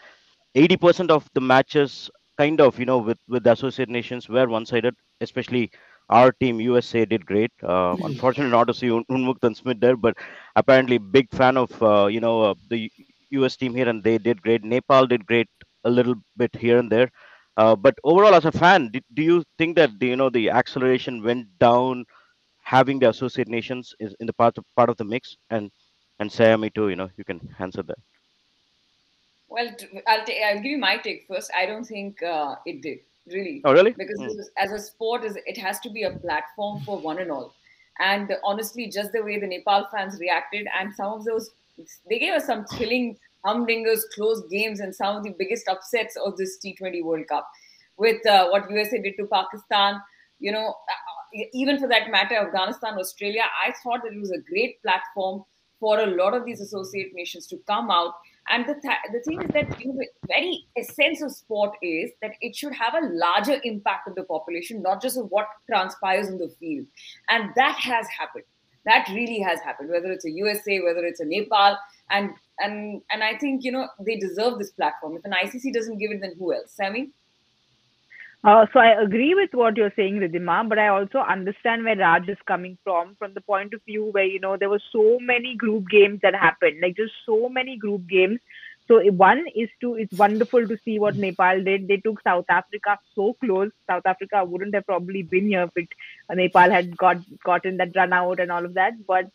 80% of the matches kind of, with the associate nations were one sided, especially our team USA did great. Unfortunately not to see Unmukt and Smith there, but apparently big fan of the US team here, and they did great. Nepal did great a little bit here and there. But overall, as a fan, do you think that the acceleration went down having the associate nations is in the part of the mix? And Sayami too, you can answer that. well, I'll give you my take first. I don't think it did really, Oh, really? because as a sport, it has to be a platform for one and all. And honestly, just the way the Nepal fans reacted, and some of those, they gave us some thrilling humdingers, close games, and some of the biggest upsets of this T20 World Cup. With what USA did to Pakistan, even for that matter, Afghanistan, Australia, I thought that it was a great platform for a lot of these associate nations to come out. And the thing is that the very essence of sport is that it should have a larger impact on the population, not just of what transpires in the field. And that has happened. That really has happened. Whether it's a USA, whether it's a Nepal, and I think they deserve this platform. If an ICC doesn't give it, then who else? Sammy? So I agree with what you're saying, Ridhima, but I also understand where Raj is coming from the point of view where, there were so many group games that happened, like just so many group games. So one is it's wonderful to see what Nepal did. They took South Africa so close. South Africa wouldn't have probably been here if Nepal had gotten that run out and all of that. But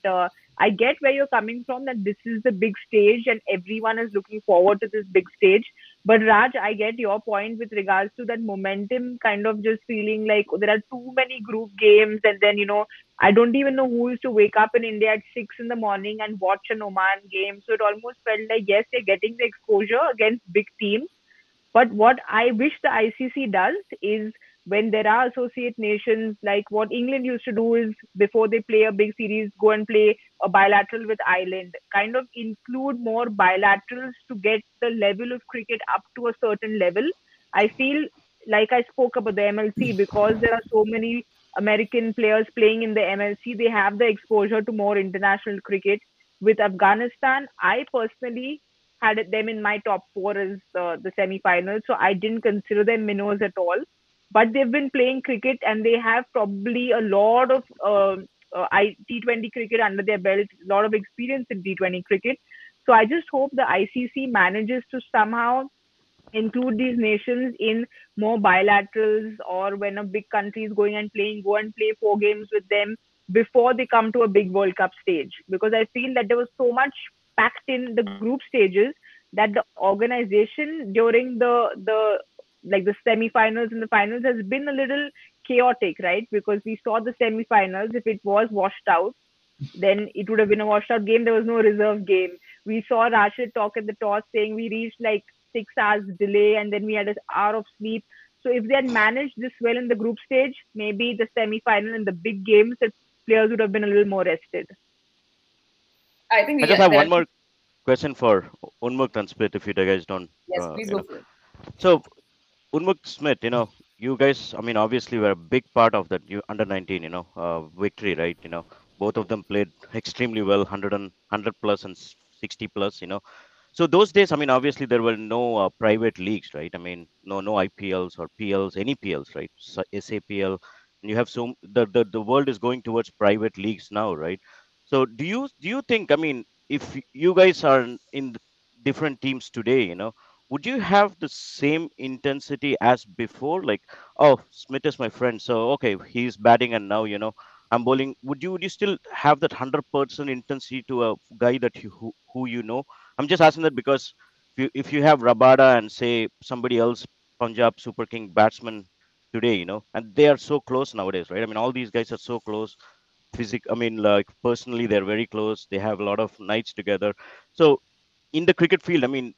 I get where you're coming from, that this is the big stage and everyone is looking forward to this big stage. But Raj, I get your point with regards to that momentum kind of just feeling like there are too many group games. And then, I don't even know who used to wake up in India at 6 in the morning and watch an Oman game. So it almost felt like, yes, they're getting the exposure against big teams. But what I wish the ICC does is, when there are associate nations, like what England used to do is, before they play a big series, go and play a bilateral with Ireland, kind of include more bilaterals to get the level of cricket up to a certain level. I feel like I spoke about the MLC, because there are so many American players playing in the MLC, they have the exposure to more international cricket. With Afghanistan, I personally had them in my top four as the semi-finals, so I didn't consider them minnows at all. But they've been playing cricket and they have probably a lot of T20 cricket under their belt, a lot of experience in T20 cricket. So I just hope the ICC manages to somehow include these nations in more bilaterals, or when a big country is going and playing, go and play 4 games with them before they come to a big World Cup stage. Because I feel that there was so much packed in the group stages that the organization during the semi-finals and the finals has been a little chaotic, right? Because we saw the semi-finals, if it was washed out, then it would have been a washed out game. There was no reserve game. We saw Rashid talk at the toss saying we reached like 6 hours delay and then we had an hour of sleep. So if they had managed this well in the group stage, maybe the semi-final and the big games, the players would have been a little more rested. I think I just have one more question for Unmukt and Smith, if you guys don't. Yes, please go for it. So, Unmukt, Smith, you guys, I mean, obviously were a big part of that under 19, victory, right? Both of them played extremely well, 100 plus and 60 plus, So those days, I mean, obviously there were no private leagues, right? I mean, no IPLs or PLs, any PLs, right? So SAPL, and you have the world is going towards private leagues now, right? So do you think, I mean, if you guys are in different teams today, would you have the same intensity as before? Like, oh, Smith is my friend, so okay, he's batting, and now I'm bowling. Would you still have that 100% intensity to a guy that who you know? I'm just asking that because if you have Rabada and say somebody else, Punjab Super King batsman today, and they are so close nowadays, right? I mean, all these guys are so close. I mean, like personally, they're very close. They have a lot of nights together. So in the cricket field, I mean,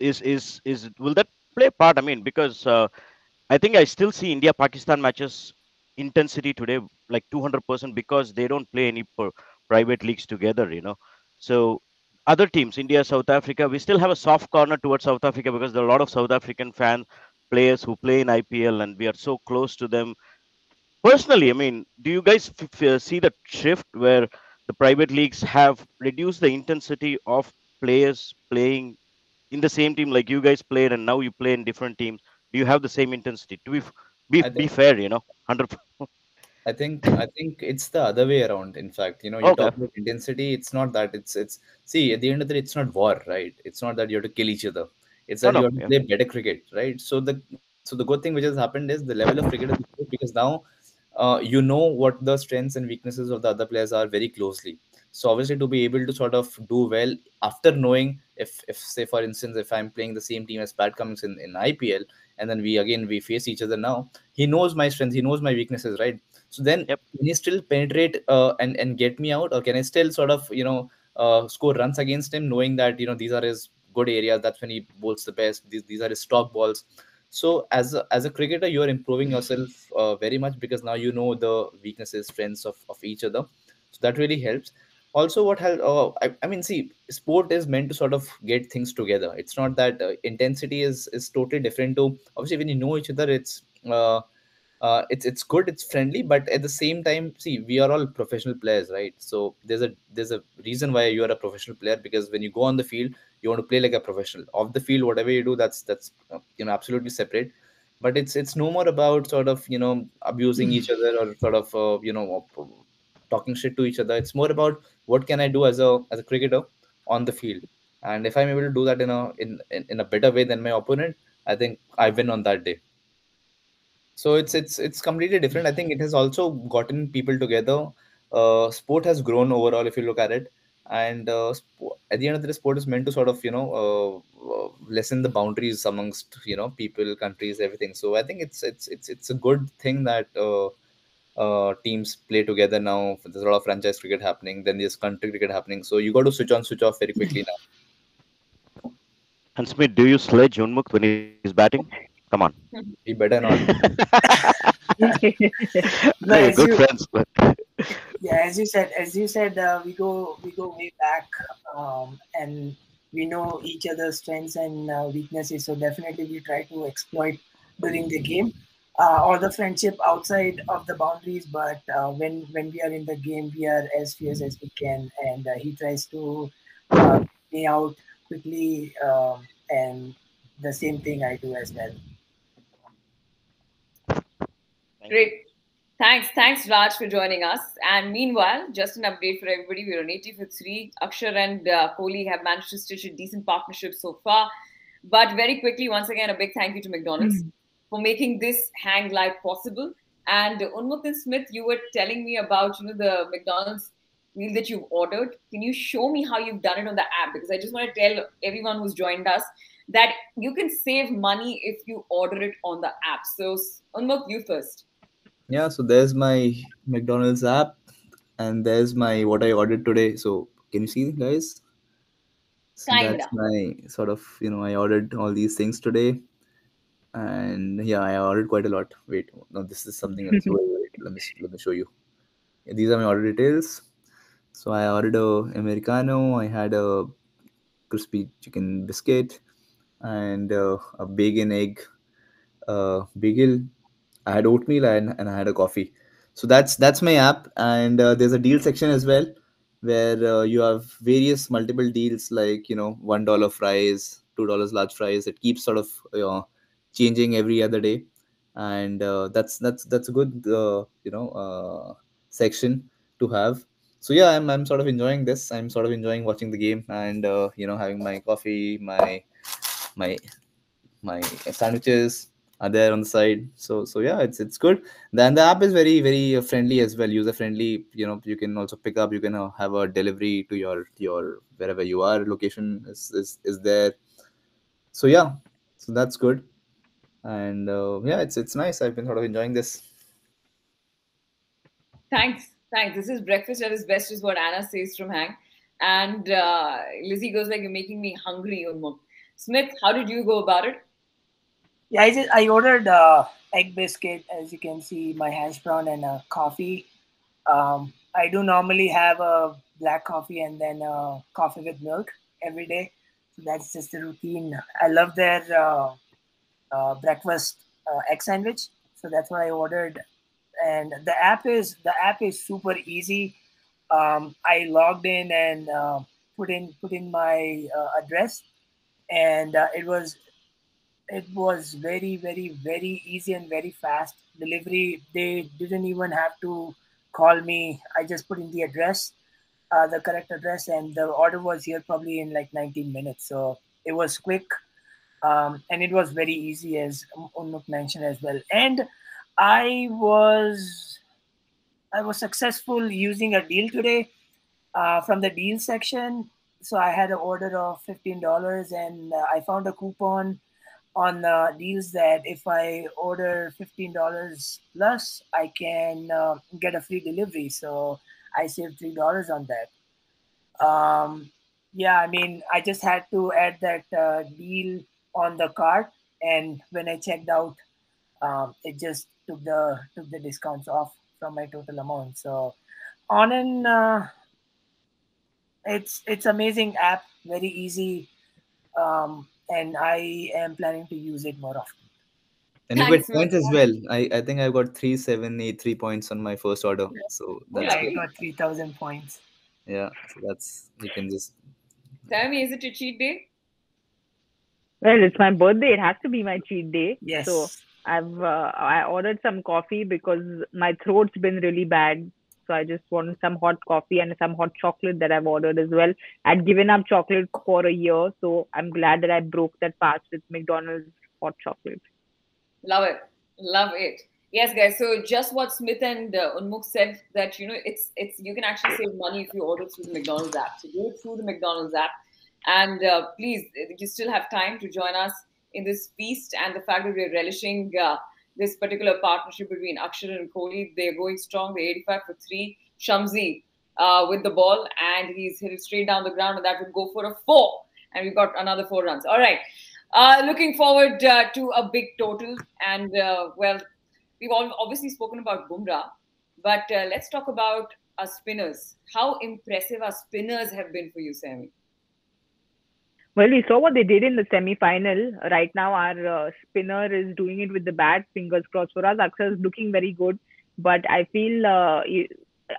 is will that play a part? I mean, because I think I still see India Pakistan matches intensity today like 200% because they don't play any private leagues together, So other teams, India, South Africa, we still have a soft corner towards South Africa because there are a lot of South African fan players who play in IPL and we are so close to them. Personally, I mean, do you guys see the shift where the private leagues have reduced the intensity of players playing in the same team like you guys played and now you play in different teams? Do you have the same intensity? To be, I be think fair, 100. I think it's the other way around. In fact, you Okay. talk about intensity. It's not that it's see at the end of the day, it's not war, right? It's not that you have to kill each other. It's No, that you no. have to Yeah. play better cricket, right? So the good thing which has happened is the level of cricket is good because now you know what the strengths and weaknesses of the other players are very closely. So obviously to be able to sort of do well after knowing if say for instance if I'm playing the same team as Pat Cummins in IPL and then we face each other now, he knows my strengths, he knows my weaknesses, right? So then Yep. can he still penetrate and get me out, or can I still sort of score runs against him, knowing that these are his good areas? That's when he bowls the best. These are his stock balls. So as a cricketer, you are improving yourself very much because now you know the weaknesses, strengths of each other. So that really helps. Also, what help? I mean, see, sport is meant to sort of get things together. It's not that intensity is totally different to obviously when you know each other. It's good, it's friendly, but at the same time, see, we are all professional players, right? So there's a reason why you are a professional player, because when you go on the field, you want to play like a professional. Off the field, whatever you do, that's absolutely separate. But it's no more about sort of abusing each other or sort of talking shit to each other. It's more about what can I do as a cricketer on the field, and if I'm able to do that in a better way than my opponent, I think I win on that day. So it's completely different. I think it has also gotten people together. Sport has grown overall if you look at it, and at the end of the day, sport is meant to sort of lessen the boundaries amongst people, countries, everything. So I think it's a good thing that teams play together now. There's a lot of franchise cricket happening. Then there's country cricket happening. So you got to switch on, switch off very quickly now. And Smith, do you sledge Unmukt when he's batting? Come on. He better not. No, No, you're as good you friends, but yeah, as you said, we go way back, and we know each other's strengths and weaknesses. So definitely we try to exploit during the game, or the friendship outside of the boundaries. But when we are in the game, we are as fierce as we can, and he tries to get me out quickly, and the same thing I do as well. thank you. Great. Thanks, Raj, for joining us. And meanwhile, just an update for everybody: we're on 80 for three. Akshar and Kohli have managed to stitch a decent partnership so far. But very quickly, once again, a big thank you to McDonald's for making this hang live possible. And Unmukt and Smith, you were telling me about the McDonald's meal that you've ordered. Can you show me how you've done it on the app? Because I just want to tell everyone who's joined us that you can save money if you order it on the app. So Unmukt, you first. Yeah, so there's my McDonald's app, and there's my what I ordered today. So can you see, guys? So that's Kinda. my sort of I ordered all these things today, and yeah, I ordered quite a lot. Wait, no, this is something else. Wait, let me show you. Yeah, these are my order details. So I ordered a americano. I had a crispy chicken biscuit and a bacon egg bagel. I had oatmeal and I had a coffee. So that's my app, and there's a deal section as well, where you have various multiple deals like $1 fries, $2 large fries. It keeps sort of changing every other day, and that's a good section to have. So yeah, I'm sort of enjoying this. I'm sort of enjoying watching the game and having my coffee, my my sandwiches are there on the side. So yeah, it's good. Then the app is very very friendly as well, user friendly. You can also pick up. You can have a delivery to your wherever you are. Location is there. So yeah, so that's good. And yeah, it's nice. I've been sort of enjoying this. Thanks. Thanks. This is breakfast at its best, is what Anna says from Hang. And Lizzie goes like, "You're making me hungry, Unmukt." Smith, how did you go about it? Yeah, I ordered egg biscuit, as you can see, my hash brown and a coffee. I do normally have a black coffee and then coffee with milk every day. So that's just the routine. I love their breakfast egg sandwich. So that's what I ordered. And the app is super easy. I logged in and put in my address, and it was very very easy and very fast delivery. They didn't even have to call me. I just put in the address, the correct address, and the order was here probably in like 19 minutes. So it was quick, and it was very easy, as Unmuk mentioned as well. And I was I was successful using a deal today from the deal section. So I had an order of $15, and I found a coupon on deals that if I order $15 plus, I can get a free delivery. So I saved $3 on that. Yeah, I mean, I just had to add that deal on the cart, and when I checked out, it just took the discounts off from my total amount. So on and it's amazing app, very easy, and I am planning to use it more often. And you get Thanks, Smith. points as well. I think I got 3,783 points on my first order. So Oh, that's Yeah, good. I lovely. got 3,000 points. Yeah. So that's you can just Saiyami, is it your cheat day? Well, it's my birthday. It has to be my cheat day. So Yes. I ordered some coffee because my throat's been really bad. So I just want some hot coffee and some hot chocolate that I've ordered as well. I'd given up chocolate for a year, so I'm glad that I broke that fast with McDonald's hot chocolate. Love it. Love it. Yes, guys. So just what Smith and Unmuk said, that it's you can actually save money if you order through the McDonald's app. So do it through the McDonald's app, and please, you still have time to join us in this feast. And the fact that we're relishing this particular partnership between Akshar and Kohli, they're going strong. They're 85 for three. Shamsi with the ball, and he's hit it straight down the ground, and that would go for a four. And we've got another 4 runs. All right. Looking forward to a big total. And, well, we've all obviously spoken about Bumrah, but let's talk about our spinners. How impressive our spinners have been for you, Sammy. Well, we saw what they did in the semi-final. Right now, our spinner is doing it with the bat. Fingers crossed for us. Aksar is looking very good, but I feel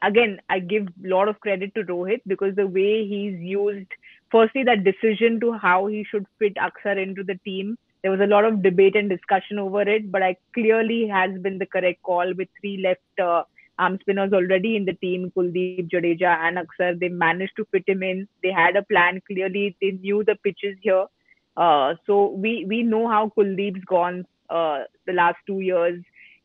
again I give a lot of credit to Rohit because the way he's used. Firstly, that decision to how he should fit Aksar into the team. There was a lot of debate and discussion over it, but I clearly has been the correct call with three left arm spinners already in the team, Kuldeep, Jadeja, and Aksar. They managed to fit him in. They had a plan. Clearly, they knew the pitches here. So we know how Kuldeep's gone the last 2 years.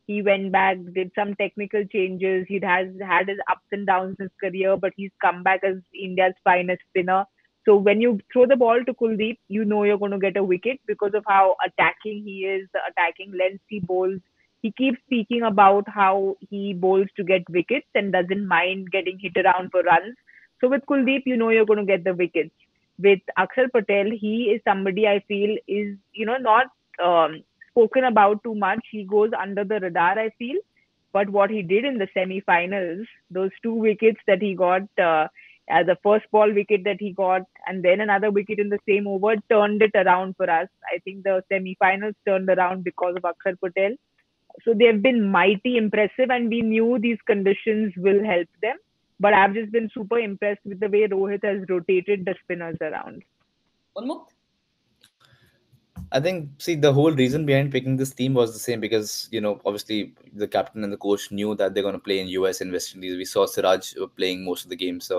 He went back, did some technical changes. He has had his ups and downs in his career, but he's come back as India's finest spinner. So when you throw the ball to Kuldeep, you know you're going to get a wicket because of how attacking he is, the attacking length he bowls. He keeps speaking about how he bowls to get wickets and doesn't mind getting hit around for runs. So with Kuldeep, you know you're going to get the wickets. With Akshar Patel, he is somebody I feel is, not spoken about too much. He goes under the radar, I feel. But what he did in the semi-finals, those two wickets that he got, the first ball wicket that he got, and then another wicket in the same over, turned it around for us. I think the semi-finals turned around because of Akshar Patel. So they've been mighty impressive, and we knew these conditions will help them. But I've just been super impressed with the way Rohit has rotated the spinners around. Unmukt? I think, see, the whole reason behind picking this team was the same because, obviously the captain and the coach knew that they're going to play in US and West Indies. We saw Siraj playing most of the games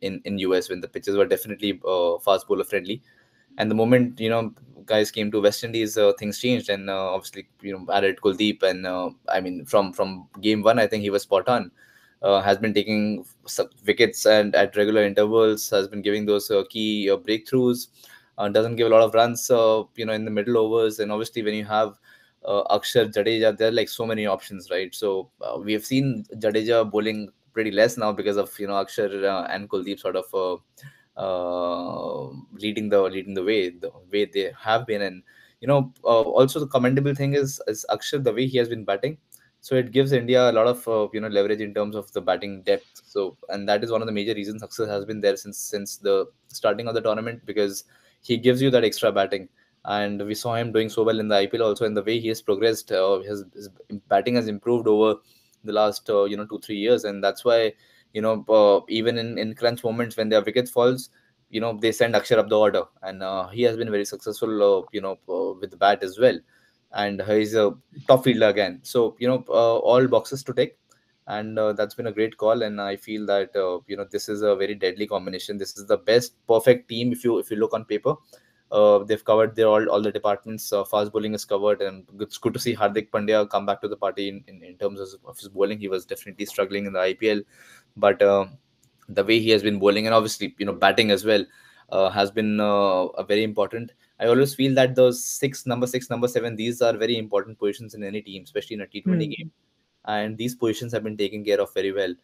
in US when the pitches were definitely fast bowler friendly. And the moment, guys came to West Indies, things changed. And obviously, added Kuldeep. And I mean, from game one, I think he was spot on. Has been taking wickets and at regular intervals, has been giving those key breakthroughs, doesn't give a lot of runs, in the middle overs. And obviously, when you have Akshar, Jadeja, there are like so many options, right? So we have seen Jadeja bowling pretty less now because of Akshar and Kuldeep sort of leading the way they have been. And also the commendable thing is Akshar, the way he has been batting. So it gives India a lot of leverage in terms of the batting depth. So, and that is one of the major reasons success has been there since the starting of the tournament, because he gives you that extra batting. And we saw him doing so well in the IPL also, and the way he has progressed, his batting has improved over the last 2-3 years. And that's why even in crunch moments when their wicket falls, they send Akshar up the order. And he has been very successful with the bat as well. And he's a top fielder again. So all boxes to take. And that's been a great call. And I feel that this is a very deadly combination. This is the best perfect team if you look on paper. They've covered all the departments. Fast bowling is covered, and it's good to see Hardik Pandya come back to the party in terms of his bowling. He was definitely struggling in the IPL, but the way he has been bowling, and obviously batting as well, has been a very important. I always feel that those number six, number seven, these are very important positions in any team, especially in a T20 game. And these positions have been taken care of very well.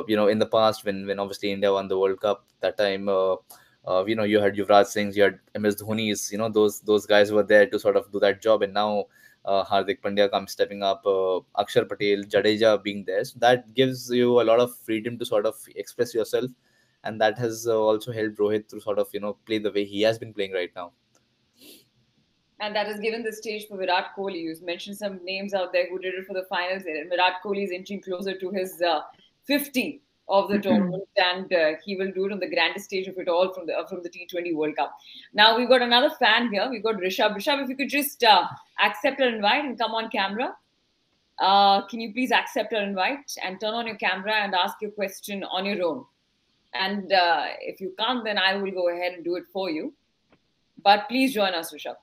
In the past, when obviously India won the World Cup, that time, you had Yuvraj Singhs, you had MS Dhoni's, those guys were there to sort of do that job. And now Hardik Pandya comes stepping up, Akshar Patel, Jadeja being there. So that gives you a lot of freedom to sort of express yourself. And that has also helped Rohit to sort of, play the way he has been playing right now. And that has given the stage for Virat Kohli. You mentioned some names out there who did it for the finals. And Virat Kohli is inching closer to his 50 of the tournament, and he will do it on the grandest stage of it all from the T20 World Cup. Now we've got another fan here. We've got Rishabh. Rishabh, if you could just accept our invite and come on camera. Can you please accept our invite and turn on your camera and ask your question on your own? And if you can't, then I will go ahead and do it for you. But please join us, Rishabh.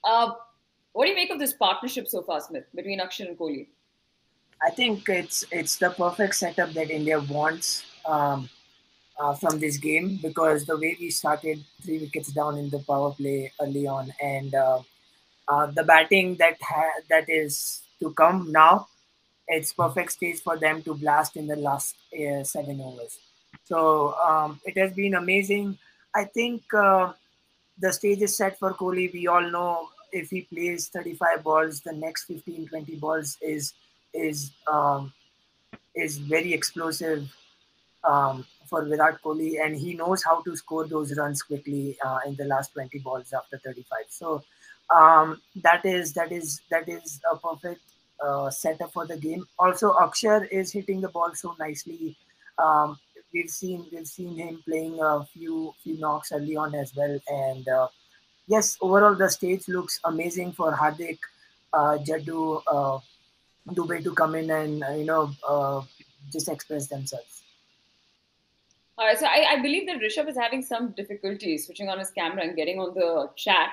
What do you make of this partnership so far, Smith, between Akshar and Kohli? I think it's the perfect setup that India wants from this game, because the way we started 3 wickets down in the power play early on, and the batting that is to come now, it's perfect stage for them to blast in the last 7 overs. So it has been amazing. I think the stage is set for Kohli. We all know if he plays 35 balls, the next 15-20 balls is very explosive for Virat Kohli, and he knows how to score those runs quickly in the last 20 balls after 35. So that is a perfect setup for the game. Also, Akshar is hitting the ball so nicely. We've seen him playing a few knocks early on as well, and yes, overall the stage looks amazing for Hardik, Jaddu, Dubey to come in and just express themselves. All right, so I believe that Rishabh is having some difficulty switching on his camera and getting on the chat.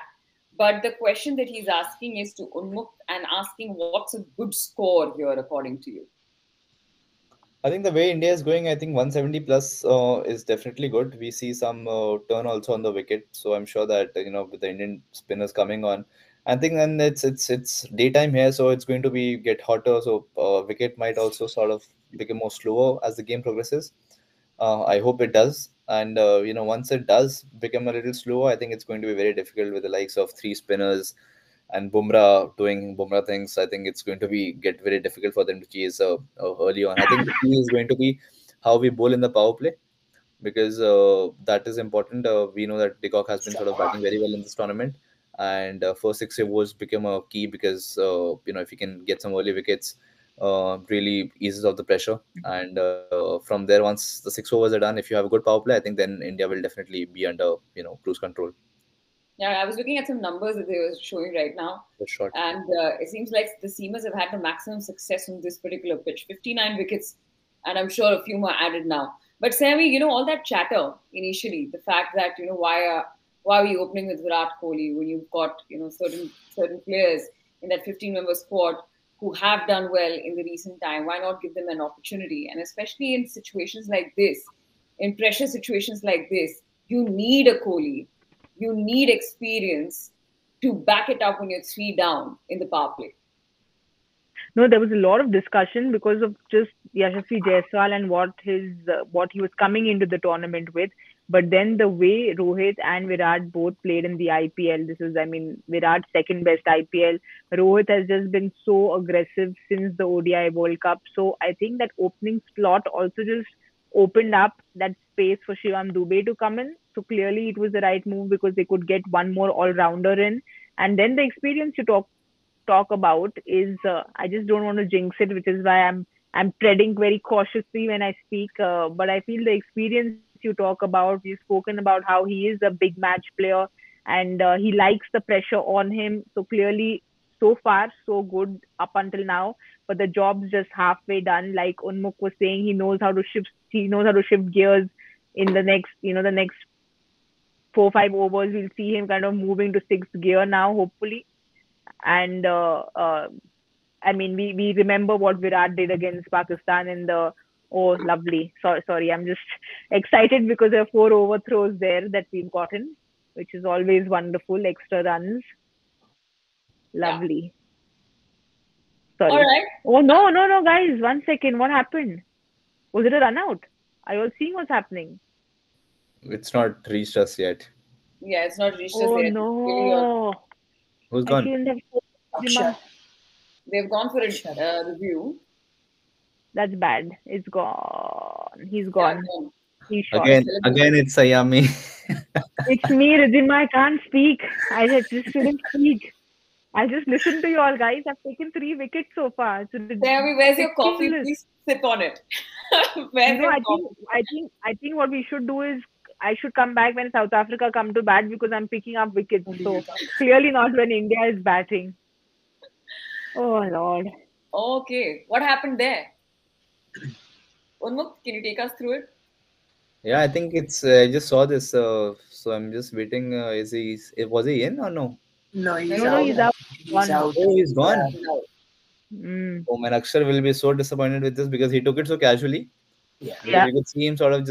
But the question that he's asking is to Unmukt and asking what's a good score here according to you? I think the way India is going, I think 170 plus is definitely good. We see some turn also on the wicket, so I'm sure that with the Indian spinners coming on, I think then it's daytime here, so it's going to be get hotter. So wicket might also sort of become more slower as the game progresses. I hope it does, and once it does become a little slower, I think it's going to be very difficult with the likes of 3 spinners and Bumrah doing Bumrah things. I think it's going to be get very difficult for them to chase early on. I think the key is going to be how we bowl in the power play, because that is important. We know that Peacock has been sort of batting very well in this tournament, and first 6 overs become a key because if you can get some early wickets, really eases off the pressure. And from there, once the 6 overs are done, if you have a good power play, I think then India will definitely be under cruise control. Yeah, I was looking at some numbers that they were showing right now, For short. and it seems like the Seamers have had the maximum success on this particular pitch. 59 wickets, and I'm sure a few more added now. But Sammy, all that chatter initially, the fact that why are we opening with Virat Kohli when you've got certain players in that 15-member squad who have done well in the recent time? Why not give them an opportunity? And especially in situations like this, in pressure situations like this, you need a Kohli, you need experience to back it up when you're three down in the power play. No, there was a lot of discussion because of just Yashasvi Jaiswal and what he was coming into the tournament with. But then the way Rohit and Virat both played in the IPL, this is, I mean, Virat's second best IPL. Rohit has just been so aggressive since the ODI World Cup. So I think that opening slot also just opened up that space for Shivam Dubey to come in. So clearly it was the right move because they could get one more all-rounder in. And then the experience you talk about is I just don't want to jinx it, which is why I'm treading very cautiously when I speak. But I feel the experience you talk about, you've spoken about how he is a big match player and he likes the pressure on him. So clearly, so far, so good up until now. But the job's just halfway done. Like Unmukt was saying, he knows how to shift gears in the next 4-5 overs. We'll see him kind of moving to sixth gear now, hopefully. And I mean, we remember what Virat did against Pakistan in the lovely. Sorry, I'm just excited because there are 4 overthrows there that we've gotten, which is always wonderful. Extra runs, lovely. Sorry. All right. Oh no, guys, 1 second. What happened? Was it a run out? Are you all seeing what's happening? It's not reached us yet. Yeah, it's not reached us Oh yet. no. Who's I gone? shouldn't have told Ridhima. Akshay. They've gone for a review. That's bad. It's gone. He's Yeah, gone. gone. He's shot. Again, it's Saiyami. It's me, Ridhima. I can't speak. I just shouldn't speak. I just listen to you all, guys. I've taken 3 wickets so far. It's Sammy, where's your coffee? ridiculous. Please sip on it. Where's your coffee? I think what we should do is I should come back when South Africa come to bat because I'm picking up wickets. So clearly not when India is batting. Oh Lord. Okay, what happened there? Unmukt, can you take us through it? Yeah, I think it's. I just saw this, so I'm just waiting. Was he in or no? No, he's No, out. he's out. He's out. Oh, he's gone. Mm. Oh man, Akshar will be so disappointed with this because he took it so casually. Yeah. Yeah. You could see him sort of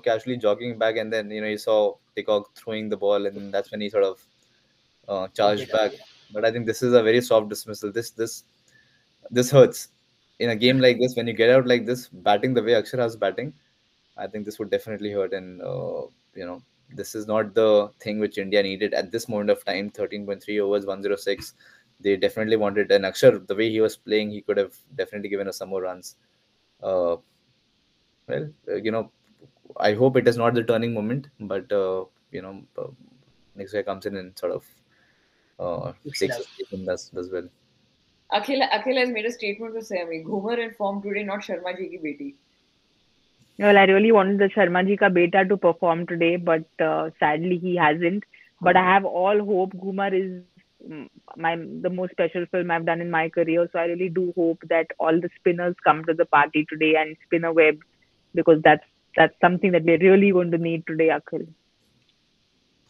casually jogging back, and then you saw Peacock throwing the ball, and that's when he sort of charged back. But I think this is a very soft dismissal. This hurts in a game like this when you get out like this, batting the way Akshar has batting. I think this would definitely hurt, and this is not the thing which India needed at this moment of time. 13.3 overs, 106. They definitely wanted, and Akshar, the way he was playing, he could have definitely given us some more runs. I hope it is not the turning moment, but next guy comes in and sort of takes us and does well. Akhil has made a statement for Sammy. Ghumar in form today, not Sharma ji ki beti. Well, I really wanted the Sharma ji ka beta to perform today, but sadly he hasn't. But I have all hope. Ghumar is the most special film I've done in my career, so I really do hope that all the spinners come to the party today and spin a web, because that's something that we're really going to need today, Akhil.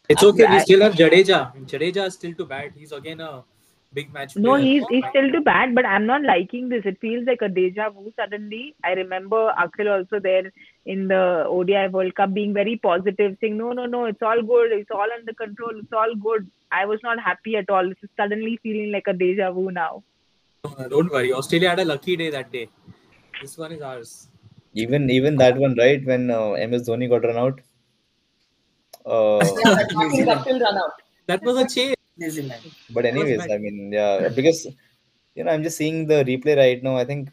It's okay. We still have Jadeja. Jadeja is still to bat. He's again a big match player. No, he's still to bat, but I'm not liking this. It feels like a deja vu suddenly. I remember Akhil also there in the ODI World Cup being very positive, saying, no, it's all good. It's all under control. It's all good. I was not happy at all. This is suddenly feeling like a deja vu now. Don't worry. Australia had a lucky day that day. This one is ours. Even that one, right? When MS Dhoni got run out. Run out. That was a chase. New Zealand. But anyways, I mean, yeah, because I'm just seeing the replay right now. I think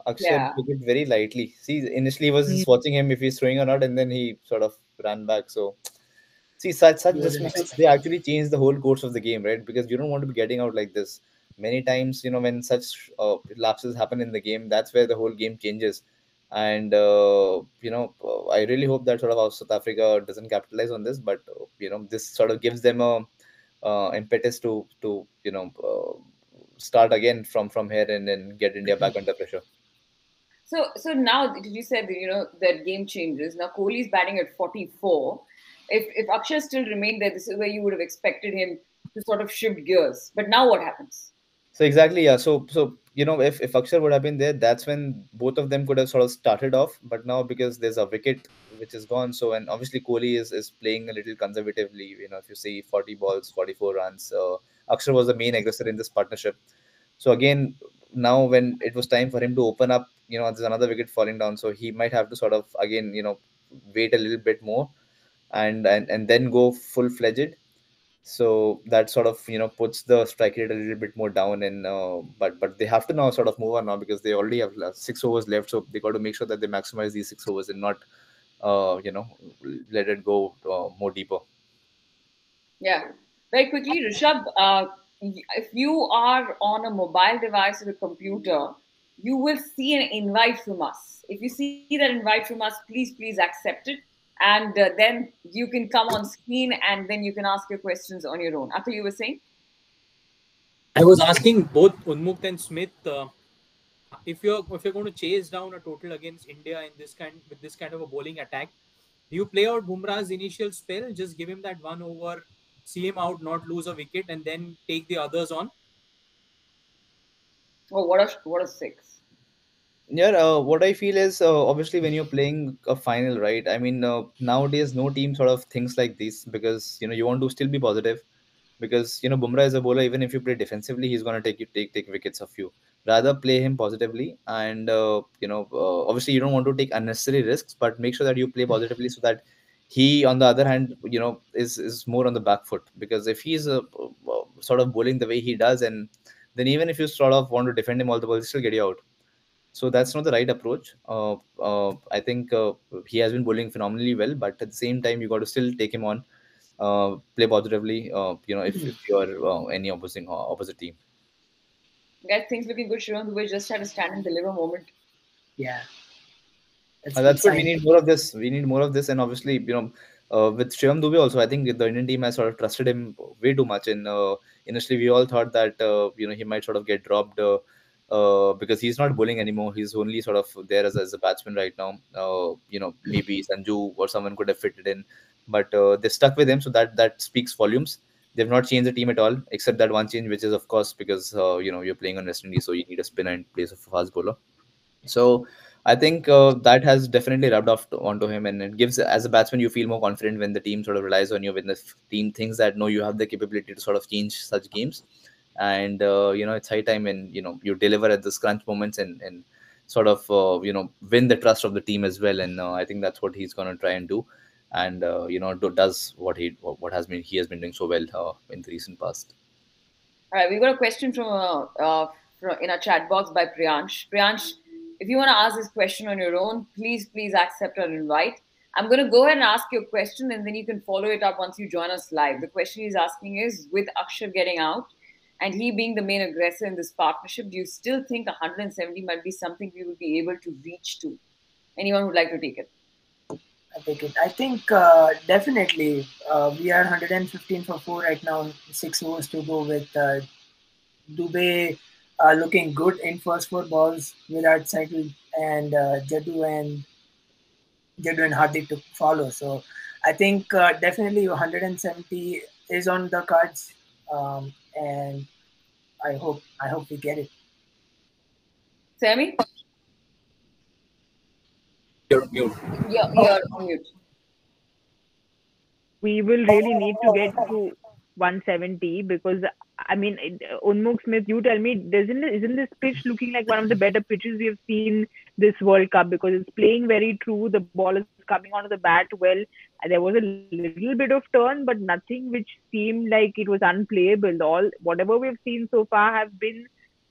Akshay took it very lightly. See, initially he was just watching him if he's throwing or not, and then he sort of ran back. So, see, such dismissals, they actually change the whole course of the game, right? Because you don't want to be getting out like this. Many times, when such lapses happen in the game, that's where the whole game changes. And I really hope that sort of South Africa doesn't capitalize on this, but this sort of gives them a impetus to start again from here and then get India back under pressure. So now, did you say that that game changes? Now Kohli's batting at 44. If Akshay still remained there, this is where you would have expected him to sort of shift gears. But now what happens? So exactly, yeah. So if Akshar would have been there, that's when both of them could have sort of started off. But now because there's a wicket which is gone, so and obviously Kohli is playing a little conservatively. If you see 40 balls, 44 runs, Akshar was the main aggressor in this partnership. So again, now when it was time for him to open up, there's another wicket falling down, so he might have to sort of again wait a little bit more and then go full fledged. So that sort of puts the strike rate a little bit more down, and but they have to now sort of move on now because they already have 6 overs left, so they got to make sure that they maximize these 6 overs and not let it go more deeper. Yeah, very quickly, Rishabh. If you are on a mobile device or a computer, you will see an invite from us. If you see that invite from us, please accept it, and then you can come on screen, and then you can ask your questions on your own. Atul, you were saying? I was asking both Unmukt and Smith, if you're going to chase down a total against India in this kind of a bowling attack, do you play out Bumrah's initial spell, just give him that 1 over, see him out, not lose a wicket, and then take the others on? Oh, what a six! Yeah, what I feel is obviously when you're playing a final, right? I mean, nowadays no team sort of thinks like this because you want to still be positive because Bumrah is a bowler. Even if you play defensively, he's gonna take wickets of you. Rather play him positively, and obviously you don't want to take unnecessary risks, but make sure that you play positively so that he, on the other hand, is more on the back foot. Because if he's sort of bowling the way he does, and then even if you sort of want to defend him all the balls, he'll still get you out. So that's not the right approach. I think he has been bowling phenomenally well, but at the same time, you got to still take him on, play positively. If you're any opposite team. Guys, things looking good. Shivam Dubey just had a stand and deliver moment. Yeah. That's good. We need more of this. We need more of this, and obviously, with Shivam Dubey also, I think the Indian team has sort of trusted him way too much. And initially, we all thought that he might sort of get dropped because he's not bowling anymore. He's only sort of there as a batsman right now. Maybe Sanju or someone could have fitted in, but they stuck with him, so that speaks volumes. They've not changed the team at all, except that one change, which is of course because you're playing on West Indies, so you need a spinner in place of a fast bowler. So I think that has definitely rubbed off onto him, and it gives, as a batsman, you feel more confident when the team sort of relies on you, when the team thinks that no, you have the capability to sort of change such games, and it's high time when you deliver at the crunch moments and sort of win the trust of the team as well, and I think that's what he's going to try and do, and does what he has been doing so well in the recent past. All right, we've got a question from in our chat box by Priyansh. Priyansh, if you want to ask this question on your own, please accept our invite. I'm going to go ahead and ask you a question, and then you can follow it up once you join us live. The question he's asking is, with Akshar getting out and he being the main aggressor in this partnership, do you still think 170 might be something we will be able to reach to? Anyone would like to take it? I take it. I think definitely we are 115 for 4 right now. 6 overs to go with Dubey looking good in first 4 balls. Virat cycle and Jaddu and Hardik to follow. So I think definitely 170 is on the cards, and I hope we get it. Sammy? You're on mute. You're on mute. We will really need to get to 170 because, I mean, Unmukt Smith, you tell me, isn't this pitch looking like one of the better pitches we have seen this World Cup? Because it's playing very true. The ball is coming onto the bat well. There was a little bit of turn, but nothing which seemed like it was unplayable. Whatever we've seen so far have been,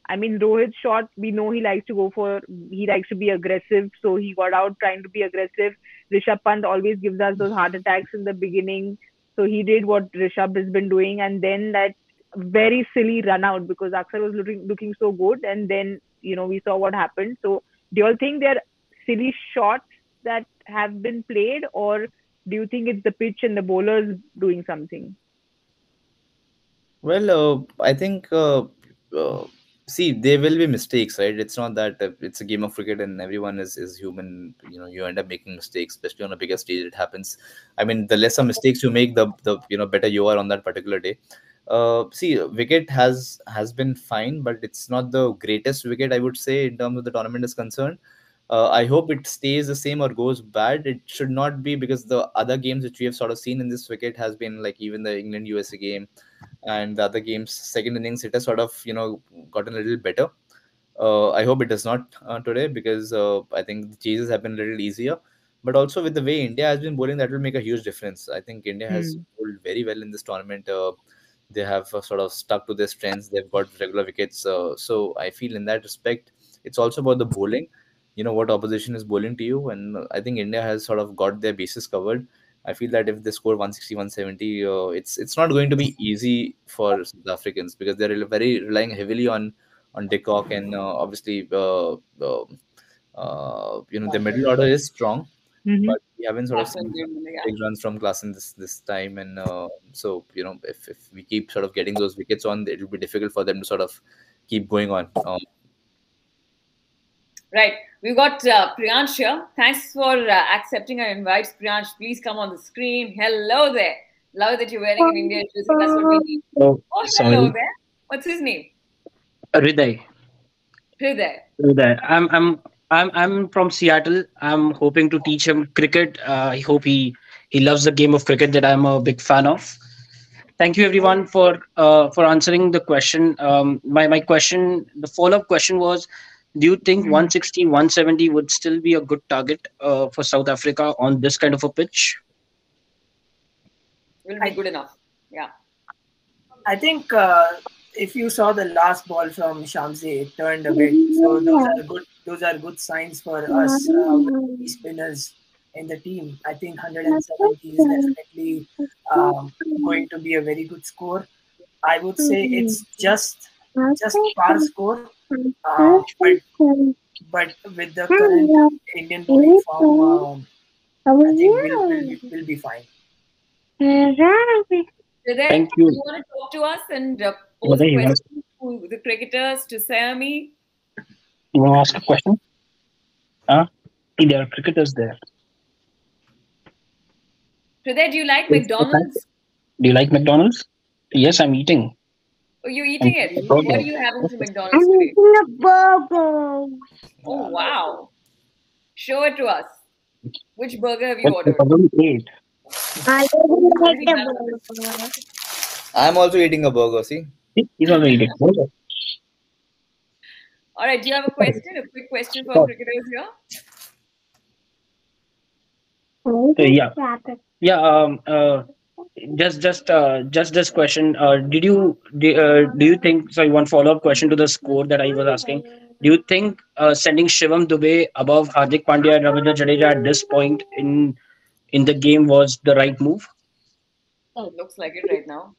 I mean, Rohit's shot, we know he likes to be aggressive. So he got out trying to be aggressive. Rishabh Pant always gives us those heart attacks in the beginning. So he did what Rishabh has been doing. And then that very silly run out because Akshar was looking so good. And then, we saw what happened. So do you all think they're silly shots that have been played, or do you think it's the pitch and the bowlers doing something? Well, I think see, there will be mistakes, right? It's not that it's a game of cricket and everyone is human. You end up making mistakes, especially on a bigger stage. It happens. I mean, the lesser mistakes you make, the better you are on that particular day. See, wicket has been fine, but it's not the greatest wicket, I would say, in terms of the tournament is concerned. I hope it stays the same or goes bad. It should not be, because the other games which we have sort of seen in this wicket has been like even the England USA game and the other games second innings, it has sort of gotten a little better. I hope it does not today, because I think the chases have been a little easier. But also with the way India has been bowling, that will make a huge difference. I think India has bowled very well in this tournament. They have sort of stuck to their strengths. They've got regular wickets. So I feel in that respect, it's also about the bowling. What opposition is bowling to you, and I think India has sort of got their bases covered. I feel that if they score 160, 170, it's not going to be easy for South Africans, because they're very relying heavily on De Kock, and obviously the middle order is strong, Mm-hmm. but we haven't sort of seen Yeah. big runs from Klassen this time, and so if we keep sort of getting those wickets on, it will be difficult for them to sort of keep going on. Right. We've got Priyansh here. Thanks for accepting our invites, Priyansh. Please come on the screen. Hello there. Love that you're wearing an Indian jersey. That's what we need. Oh, Oh, sorry. hello there. What's his name? Hriday. Hriday. Hriday. I'm from Seattle. I'm hoping to teach him cricket. I hope he loves the game of cricket that I'm a big fan of. Thank you everyone for answering the question. My question, the follow-up question was, do you think 160, 170 would still be a good target for South Africa on this kind of a pitch? Will be good enough. Yeah. I think if you saw the last ball from Shamsi, it turned a bit. So those are good signs for us spinners in the team. I think 170 is definitely going to be a very good score. I would say it's just par score, but with the current Indian bowling form, I think we'll be fine. Thank you. Do you want to talk to us and pose a question to the cricketers, to Saiyami? You want to ask a question? There are cricketers there. Hriday, do you like McDonald's? Do you like McDonald's? Yes, I'm eating. Oh, you're eating it? burger. What are you having from McDonald's today? a burger. Oh, wow. Show it to us. Which burger have you ordered? I like the burger. I'm also eating a burger. See, He's also eating. All right. Do you have a question? A quick question for cricketers here? Just this question. Do you think? Sorry, one follow up question to the score that I was asking. Do you think sending Shivam Dubey above Hardik Pandya and Ravindra Jadeja at this point in the game was the right move? Oh, it looks like it right now.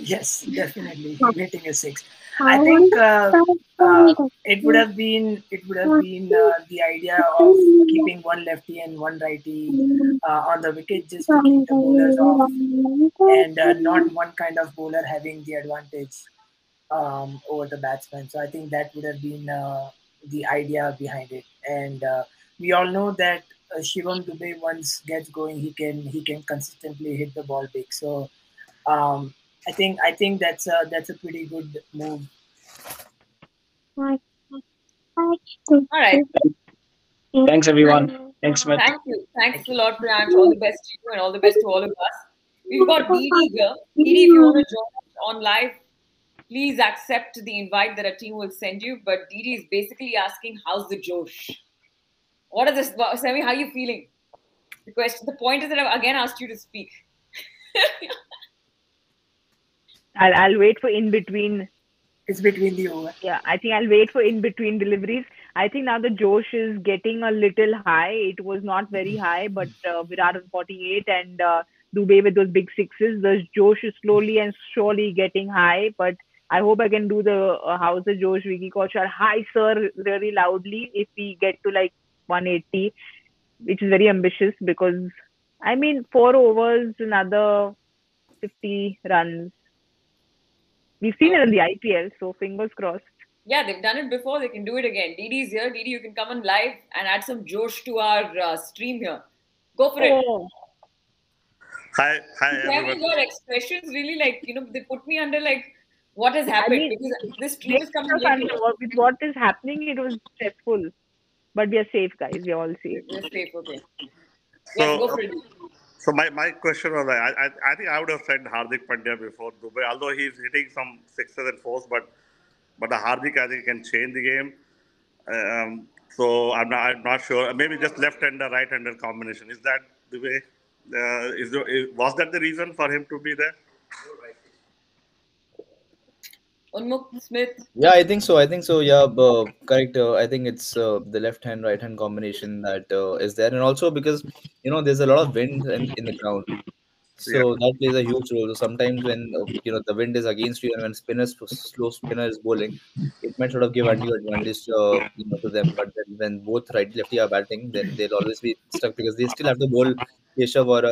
Yes, definitely hitting a six. I think it would have been the idea of keeping one lefty and one righty on the wicket, just to keep the bowlers off, and not one kind of bowler having the advantage over the batsman. So I think that would have been the idea behind it. And we all know that Shivam Dubey, once gets going, he can consistently hit the ball big. So I think that's a pretty good move. All right. Thanks everyone. Thanks, Smit. Thank you. Thanks a lot, Priyansh. All the best to you and all the best to all of us. We've got Didi here. Didi, if you want to join us on live, please accept the invite that our team will send you. But Didi is basically asking, how's the Josh? What is this? Sammy, how are you feeling? The point is that I've again asked you to speak. I'll wait for in between. It's between the over. Yeah, I think I'll wait for in between deliveries. I think now the Josh is getting a little high. It was not very high, but Virat on 48 and Dubey with those big sixes. The Josh is slowly and surely getting high, but I hope I can do the how's the Josh Wiki Coach or hi sir really loudly if we get to like 180, which is very ambitious because, I mean, 4 overs, another 50 runs. We've seen it in the IPL, so fingers crossed. Yeah, they've done it before. They can do it again. Didi's here. Didi, you can come on live and add some Josh to our stream here. Go for it. Oh, Hi, Having your expressions really, like, they put me under, like, what has happened? Because this stream is coming late. with what is happening, it was stressful. But we are safe, guys. We are all safe. We're safe, okay. Yes, go for it. So my question was, I think I would have said Hardik Pandya before Dubey, although he's hitting some sixes and fours, but the Hardik, I think, can change the game. So I'm not sure. Maybe just left-hander, right-hander combination. Is that the way? Was that the reason for him to be there? Unmukt, Smith. Yeah, I think so. Yeah, correct. I think it's the left hand, right hand combination that is there, and also because there's a lot of wind in the ground, so that plays a huge role. So sometimes when the wind is against you and when slow spinner is bowling, it might sort of give undue advantage to them. But then when both right lefty are batting, then they'll always be stuck because they still have to bowl Keshav or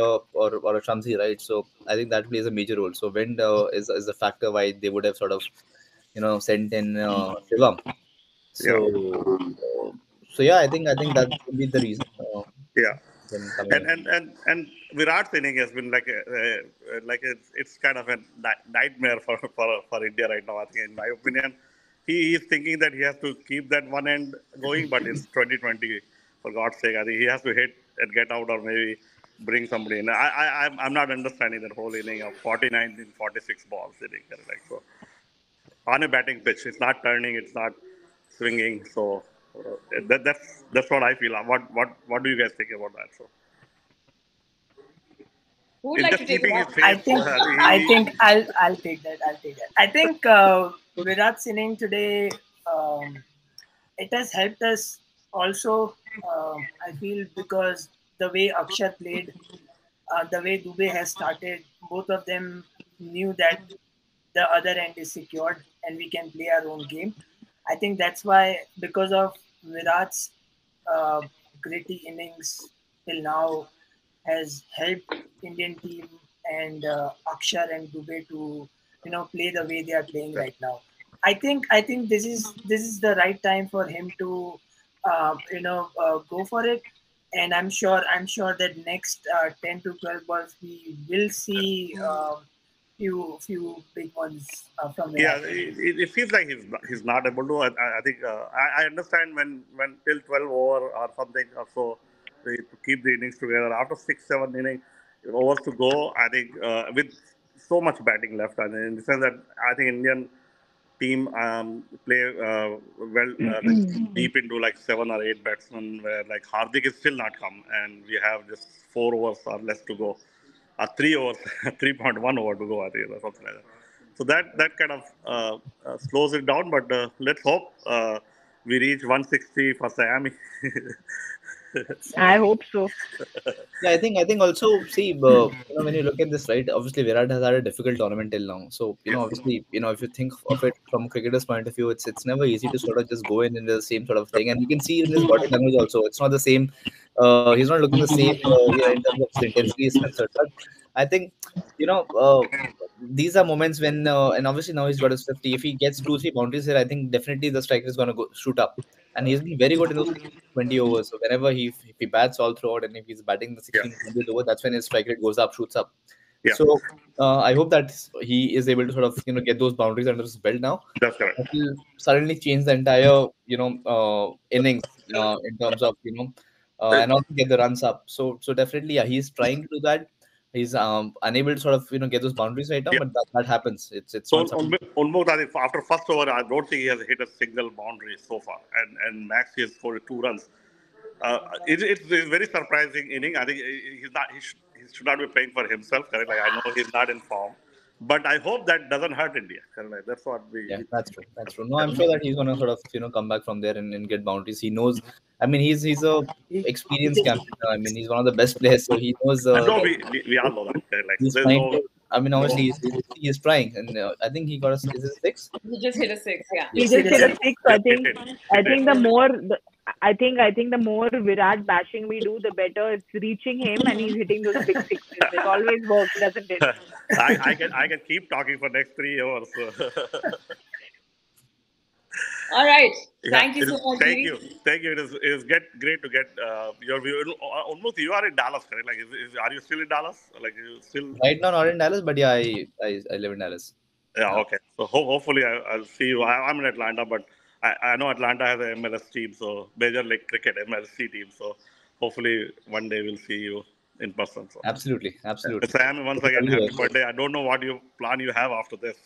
a Shamsi, right? So I think that plays a major role. So wind is a factor why they would have sort of sent in Shivam. So yeah, I think that would be the reason. And Virat's inning has been it's kind of a nightmare for India right now. I think, in my opinion, he is thinking that he has to keep that one end going, but it's 2020. For God's sake, I think he has to hit and get out, or maybe bring somebody in. I'm not understanding that whole inning of 49 in 46 balls inning. So on a batting pitch, it's not turning, it's not swinging. So that's what I feel. What do you guys think about that? So who would like to take it? I think I'll take that. I think Virat's inning today, it has helped us also. I feel because the way Akshar played, the way Dubey has started, both of them knew that the other end is secured and we can play our own game. I think that's why, because of Virat's gritty innings till now, has helped Indian team and Akshar and Dubey to play the way they are playing right now. I think this is the right time for him to go for it, and I'm sure that next 10 to 12 balls we will see few big ones from the it feels like he's not able to. I think I understand when till 12 over or something or so to keep the innings together. After 6-7 innings overs to go, I think with so much batting left, and in the sense that I think Indian team play deep into like 7 or 8 batsmen, where like Hardik is still not come, and we have just 4 overs or less to go. 3 overs, 3.1 over to go, I think, or something like that. So that kind of slows it down. But let's hope we reach 160 for Saiyami. I hope so. Yeah, I think also see when you look at this, right? Obviously, Virat has had a difficult tournament till now. So obviously, if you think of it from a cricketer's point of view, it's never easy to sort of just go in the same sort of thing. And you can see in his body language also, it's not the same. He's not looking the same in terms of intensity is concerned. But I think these are moments when and obviously now he's got his 50. If he gets 2-3 boundaries here, I think definitely the striker is going to shoot up. And he's been very good in those 20 overs. So whenever if he bats all throughout and if he's batting the 16th over, that's when his strike rate goes up, shoots up. Yeah. So I hope that he is able to sort of get those boundaries under his belt now. That's correct. That will suddenly change the entire innings in terms of and also get the runs up. So definitely he's trying to do that. He's unable to sort of get those boundaries right now, but that happens. It's so Unmukt, after first over, I don't think he has hit a single boundary so far, and max he has scored 2 runs. It's a very surprising inning. I think he's not. He should not be playing for himself. Correct? Like, I know he's not in form, but I hope that doesn't hurt India. Correct? Like, that's what we. Yeah, that's true. No, I'm sure that he's gonna sort of come back from there and get boundaries. He knows. I mean, he's a experienced captain. I mean, he's one of the best players, so he knows. No, we all know that. Like, he's trying I mean, obviously he's trying, and I think he got a 6. He just hit a 6. Yeah, he just hit a 6. I think the I think the more Virat bashing we do, the better it's reaching him, and he's hitting those big sixes. It always works, doesn't it? I can keep talking for next 3 hours. All right. Yeah, Thank you so much, thank Didi. you, thank you. It is great to get your view. Almost you are in Dallas, correct? Like, are you still in Dallas? Like, you still? Right now, not in Dallas, but yeah, I live in Dallas. Yeah, Yeah. okay. So hopefully I'll see you. I'm in Atlanta, but I know Atlanta has a MLS team, so Major League Cricket MLC team. So hopefully one day we'll see you in person. So Absolutely, absolutely. Sam, once again, Everywhere. happy birthday. I don't know what you plan you have after this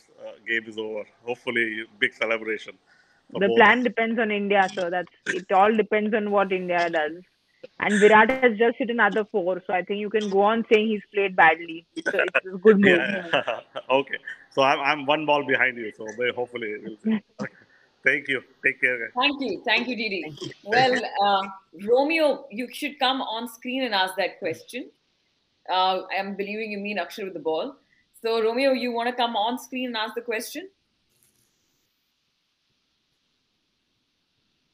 game is over. Hopefully, big celebration for The both. plan depends on India, so that's it. All depends on what India does. And Virat has just hit another four, so I think you can go on saying he's played badly. It's a good move. Yeah. Okay. So I'm one ball behind you. So hopefully we'll see. Okay. Thank you. Take care, guys. Thank you, Didi. Well, Romeo, you should come on screen and ask that question. I'm believing you mean Akshar with the ball. So, Romeo, you want to come on screen and ask the question?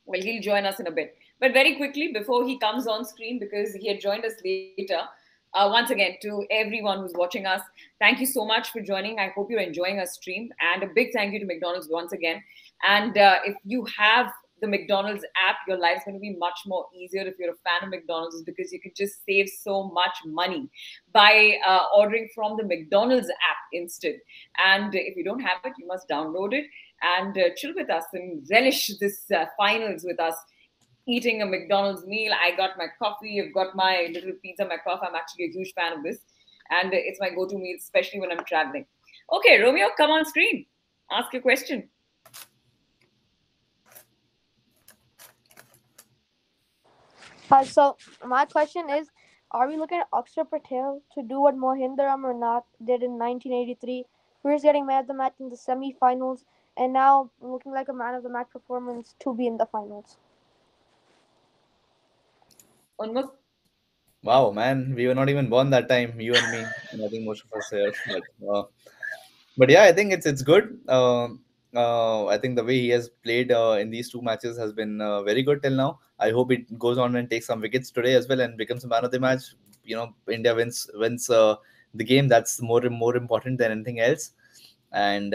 Well, he'll join us in a bit. But very quickly, before he comes on screen, because he had joined us later, once again, to everyone who's watching us, thank you so much for joining. I hope you're enjoying our stream. And a big thank you to McDonald's once again. And if you have the McDonald's app, your life's going to be much more easier if you're a fan of McDonald's, because you can just save so much money by ordering from the McDonald's app instead. And if you don't have it, you must download it and chill with us and relish this finals with us, eating a McDonald's meal. I got my coffee, I've got my little pizza, my coffee. I'm actually a huge fan of this. And it's my go-to meal, especially when I'm traveling. Okay, Romeo, come on screen. Ask your question. So my question is, are we looking at Akshar Patel to do what Mohinder Amarnath did in 1983? First getting man of the match in the semi-finals, and now looking like a man of the match performance to be in the finals. Unmukt? Wow, man, we were not even born that time. You and me, and I think most of us here. But yeah, I think it's good. I think the way he has played in these two matches has been very good till now. I hope it goes on and takes some wickets today as well and becomes a man of the match. India wins the game. That's more important than anything else. And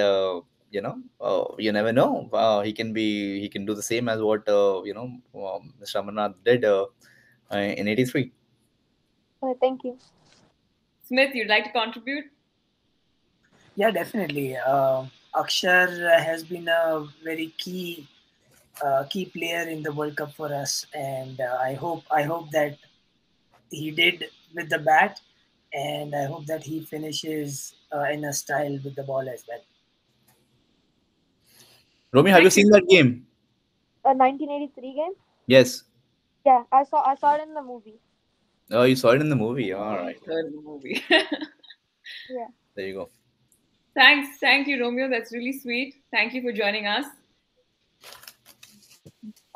you never know. He can do the same as what Mr. Amarnath did in '83. Thank you. Smith, you'd like to contribute? Yeah, definitely. Akshar has been a very key player in the World Cup for us, and I hope that he did with the bat, and I hope that he finishes in a style with the ball as well. Romy, have you seen that game? A 1983 game? Yes. Yeah, I saw it in the movie. Oh, you saw it in the movie. All right. In the movie. Yeah. There you go. Thanks. Thank you, Romeo. That's really sweet. Thank you for joining us.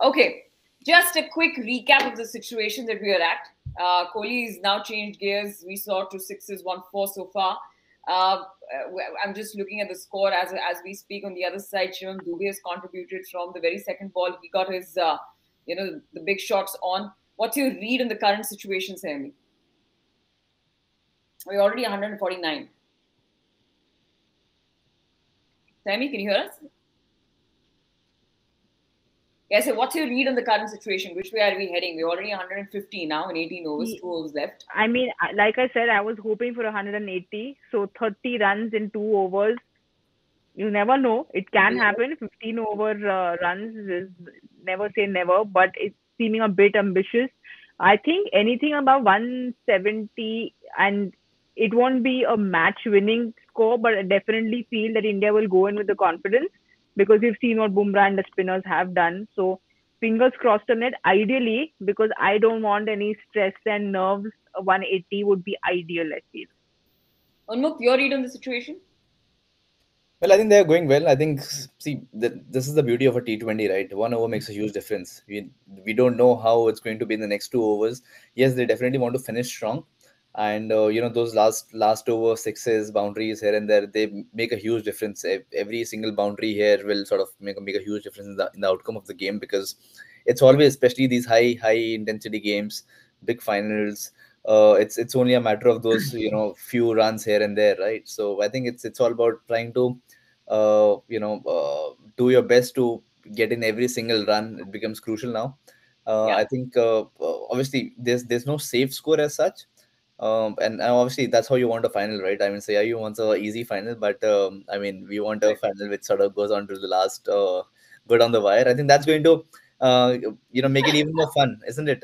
Okay, just a quick recap of the situation that we are at. Kohli's now changed gears. We saw 2 6s, 1 4 so far. I'm just looking at the score as we speak. On the other side, Shivam Dubey has contributed from the very second ball. He got his, the big shots on. What's your read on the current situation, Saiyami? We're already 149. Saiyami, can you hear us? Yes, so what's your read on the current situation? Which way are we heading? We're already 150 now in 18 overs, 2 overs left. I mean, like I said, I was hoping for 180. So 30 runs in 2 overs. You never know. It can happen. 15 over runs is never say never, but it's seeming a bit ambitious. I think anything above 170, and it won't be a match-winning score, but I definitely feel that India will go in with the confidence, because we've seen what Bumrah and the spinners have done. So fingers crossed on it. Ideally, because I don't want any stress and nerves, 180 would be ideal, I feel. Unmukt, your read on the situation? Well, I think they're going well. I think, this is the beauty of a T20, right? 1 over makes a huge difference. We don't know how it's going to be in the next 2 overs. Yes, they definitely want to finish strong. And, those last over sixes, boundaries here and there, they make a huge difference. Every single boundary here will sort of make a huge difference in the outcome of the game, because it's always, especially these high intensity games, big finals. It's only a matter of those few runs here and there, right? So I think it's all about trying to do your best to get in every single run. It becomes crucial now. Yeah. I think obviously there's no safe score as such, and obviously that's how you want a final, right? I mean, say, yeah, you want a easy final, but I mean, we want a final which sort of goes on to the last, go down the wire. I think that's going to make it even more fun, isn't it?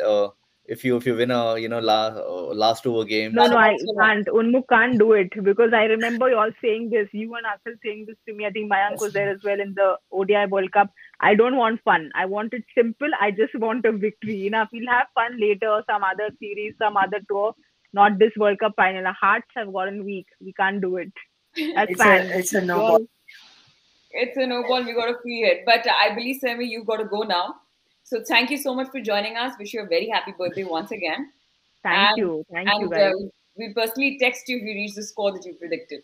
If you win a last over game. No, So I can't. Unmukt can't do it because I remember you all saying this. You and Akhil saying this to me. I think Mayank was there as well in the ODI World Cup. I don't want fun. I want it simple. I just want a victory. Enough. We'll have fun later, some other series, some other tour. Not this World Cup final. Our hearts have gotten weak. We can't do it. As fans, It's a no you ball. all- It's a no ball. We got to free it. But I believe, Sammy, you've got to go now. So thank you so much for joining us. Wish you a very happy birthday once again. Thank you, And guys. we'll personally text you if you reach the score that you predicted.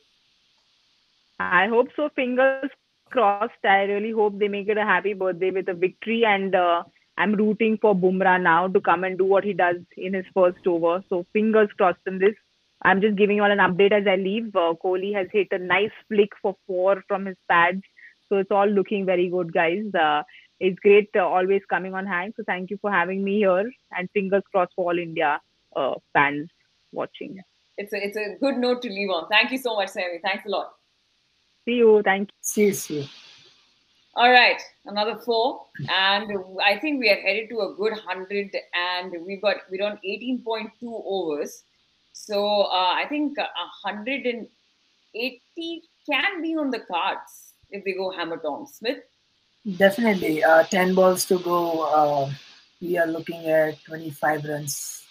I hope so. Fingers crossed. I really hope they make it a happy birthday with a victory. And I'm rooting for Bumrah now to come and do what he does in his first over. So fingers crossed in this. I'm just giving you all an update as I leave. Kohli has hit a nice flick for 4 from his pads. So it's all looking very good, guys. It's great always coming on Hang. So thank you for having me here. And fingers crossed for all India fans watching. It's a good note to leave on. Thank you so much, Sammy. Thanks a lot. See you. Thank See you. All right, another 4, and I think we are headed to a good 100, and we're on 18.2 overs. So I think 180 can be on the cards if they go hammer Tom Smith. Definitely. 10 balls to go. We are looking at 25 runs.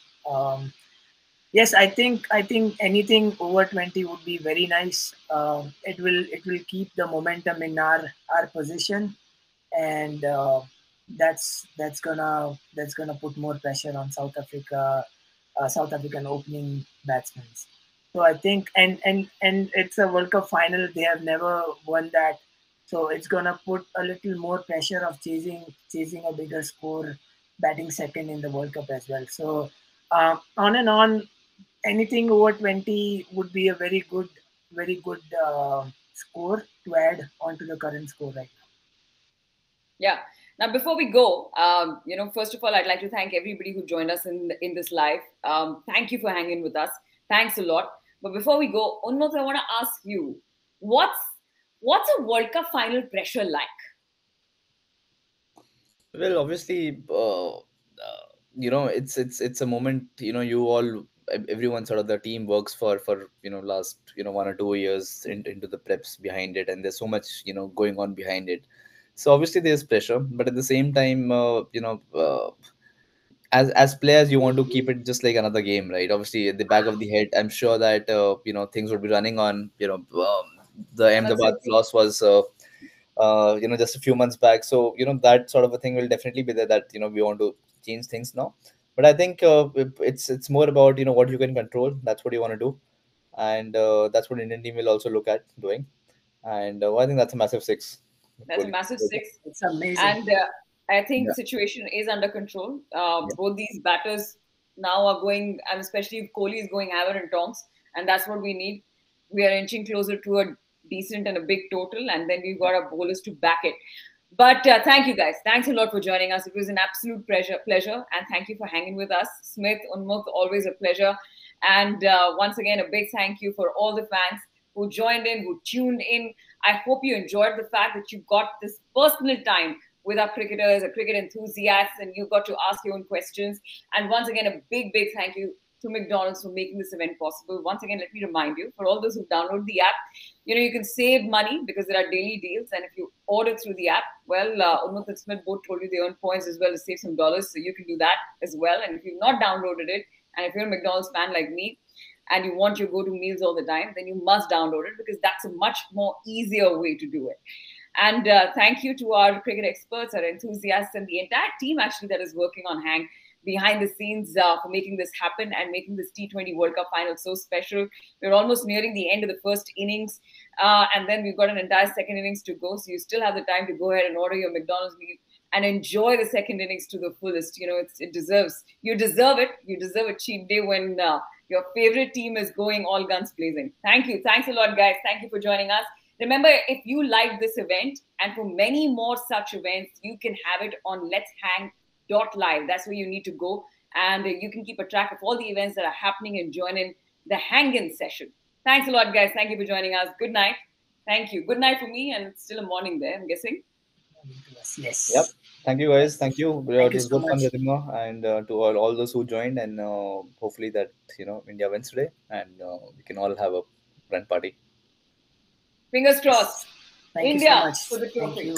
Yes, I think anything over 20 would be very nice. It will keep the momentum in our position, and that's gonna put more pressure on South African opening batsmen. So I think and it's a World Cup final. They have never won that, so it's gonna put a little more pressure of chasing a bigger score, batting second in the World Cup as well. So on and on. Anything over 20 would be a very good score to add onto the current score right now. Yeah. Now, before we go, first of all, I'd like to thank everybody who joined us in this live. Thank you for hanging with us. Thanks a lot. But before we go, Unmukt, I want to ask you, what's a World Cup final pressure like? Well, obviously, it's a moment. Everyone sort of the team works for last 1 or 2 years into the preps behind it, and there's so much going on behind it. So obviously there's pressure, but at the same time, as players, you want to keep it just like another game, right? Obviously, at the back of the head, I'm sure that things would be running on. The Ahmedabad loss was just a few months back, so that sort of a thing will definitely be there. That we want to change things now. But I think it's more about what you can control. That's what you want to do, and that's what Indian team will also look at doing. And I think that's a massive 6. That's a massive 6. It's amazing. And I think the situation is under control. Both these batters now are going, and especially if Kohli is going hammer and tongs, and that's what we need. We are inching closer to a decent and a big total, and then we've got our bowlers to back it. But thank you, guys. Thanks a lot for joining us. It was an absolute pleasure, and thank you for hanging with us. Smith, Unmukt, always a pleasure. And once again, a big thank you for all the fans who joined in, who tuned in. I hope you enjoyed the fact that you got this personal time with our cricketers, our cricket enthusiasts, and you got to ask your own questions. And once again, a big thank you to McDonald's for making this event possible. Once again, let me remind you, for all those who download the app, you can save money because there are daily deals. And if you order through the app, well, Unmukt and Smith both told you they earn points as well as save some dollars. So you can do that as well. And if you've not downloaded it, and if you're a McDonald's fan like me, and you want your go-to meals all the time, then you must download it because that's a much more easier way to do it. And thank you to our cricket experts, our enthusiasts, and the entire team actually that is working on Hang behind the scenes for making this happen and making this T20 World Cup final so special. We're almost nearing the end of the first innings, and then we've got an entire second innings to go. So you still have the time to go ahead and order your McDonald's meal and enjoy the second innings to the fullest. You know, you deserve it. You deserve a cheat day when your favorite team is going all guns blazing. Thank you. Thanks a lot, guys. Thank you for joining us. Remember, if you liked this event and for many more such events, you can have it on letshang.live. That's where you need to go. And you can keep a track of all the events that are happening and join in the hang-in session. Thanks a lot, guys. Thank you for joining us. Good night. Thank you. Good night for me, and it's still a morning there, I'm guessing. Yes. Yep. Thank you, guys. Thank you. Thank It you was so good fun, much. Ridhima, and to all those who joined, and hopefully that India wins today, and we can all have a grand party. Fingers crossed. Thank India you so much. for the Thank trophy. you.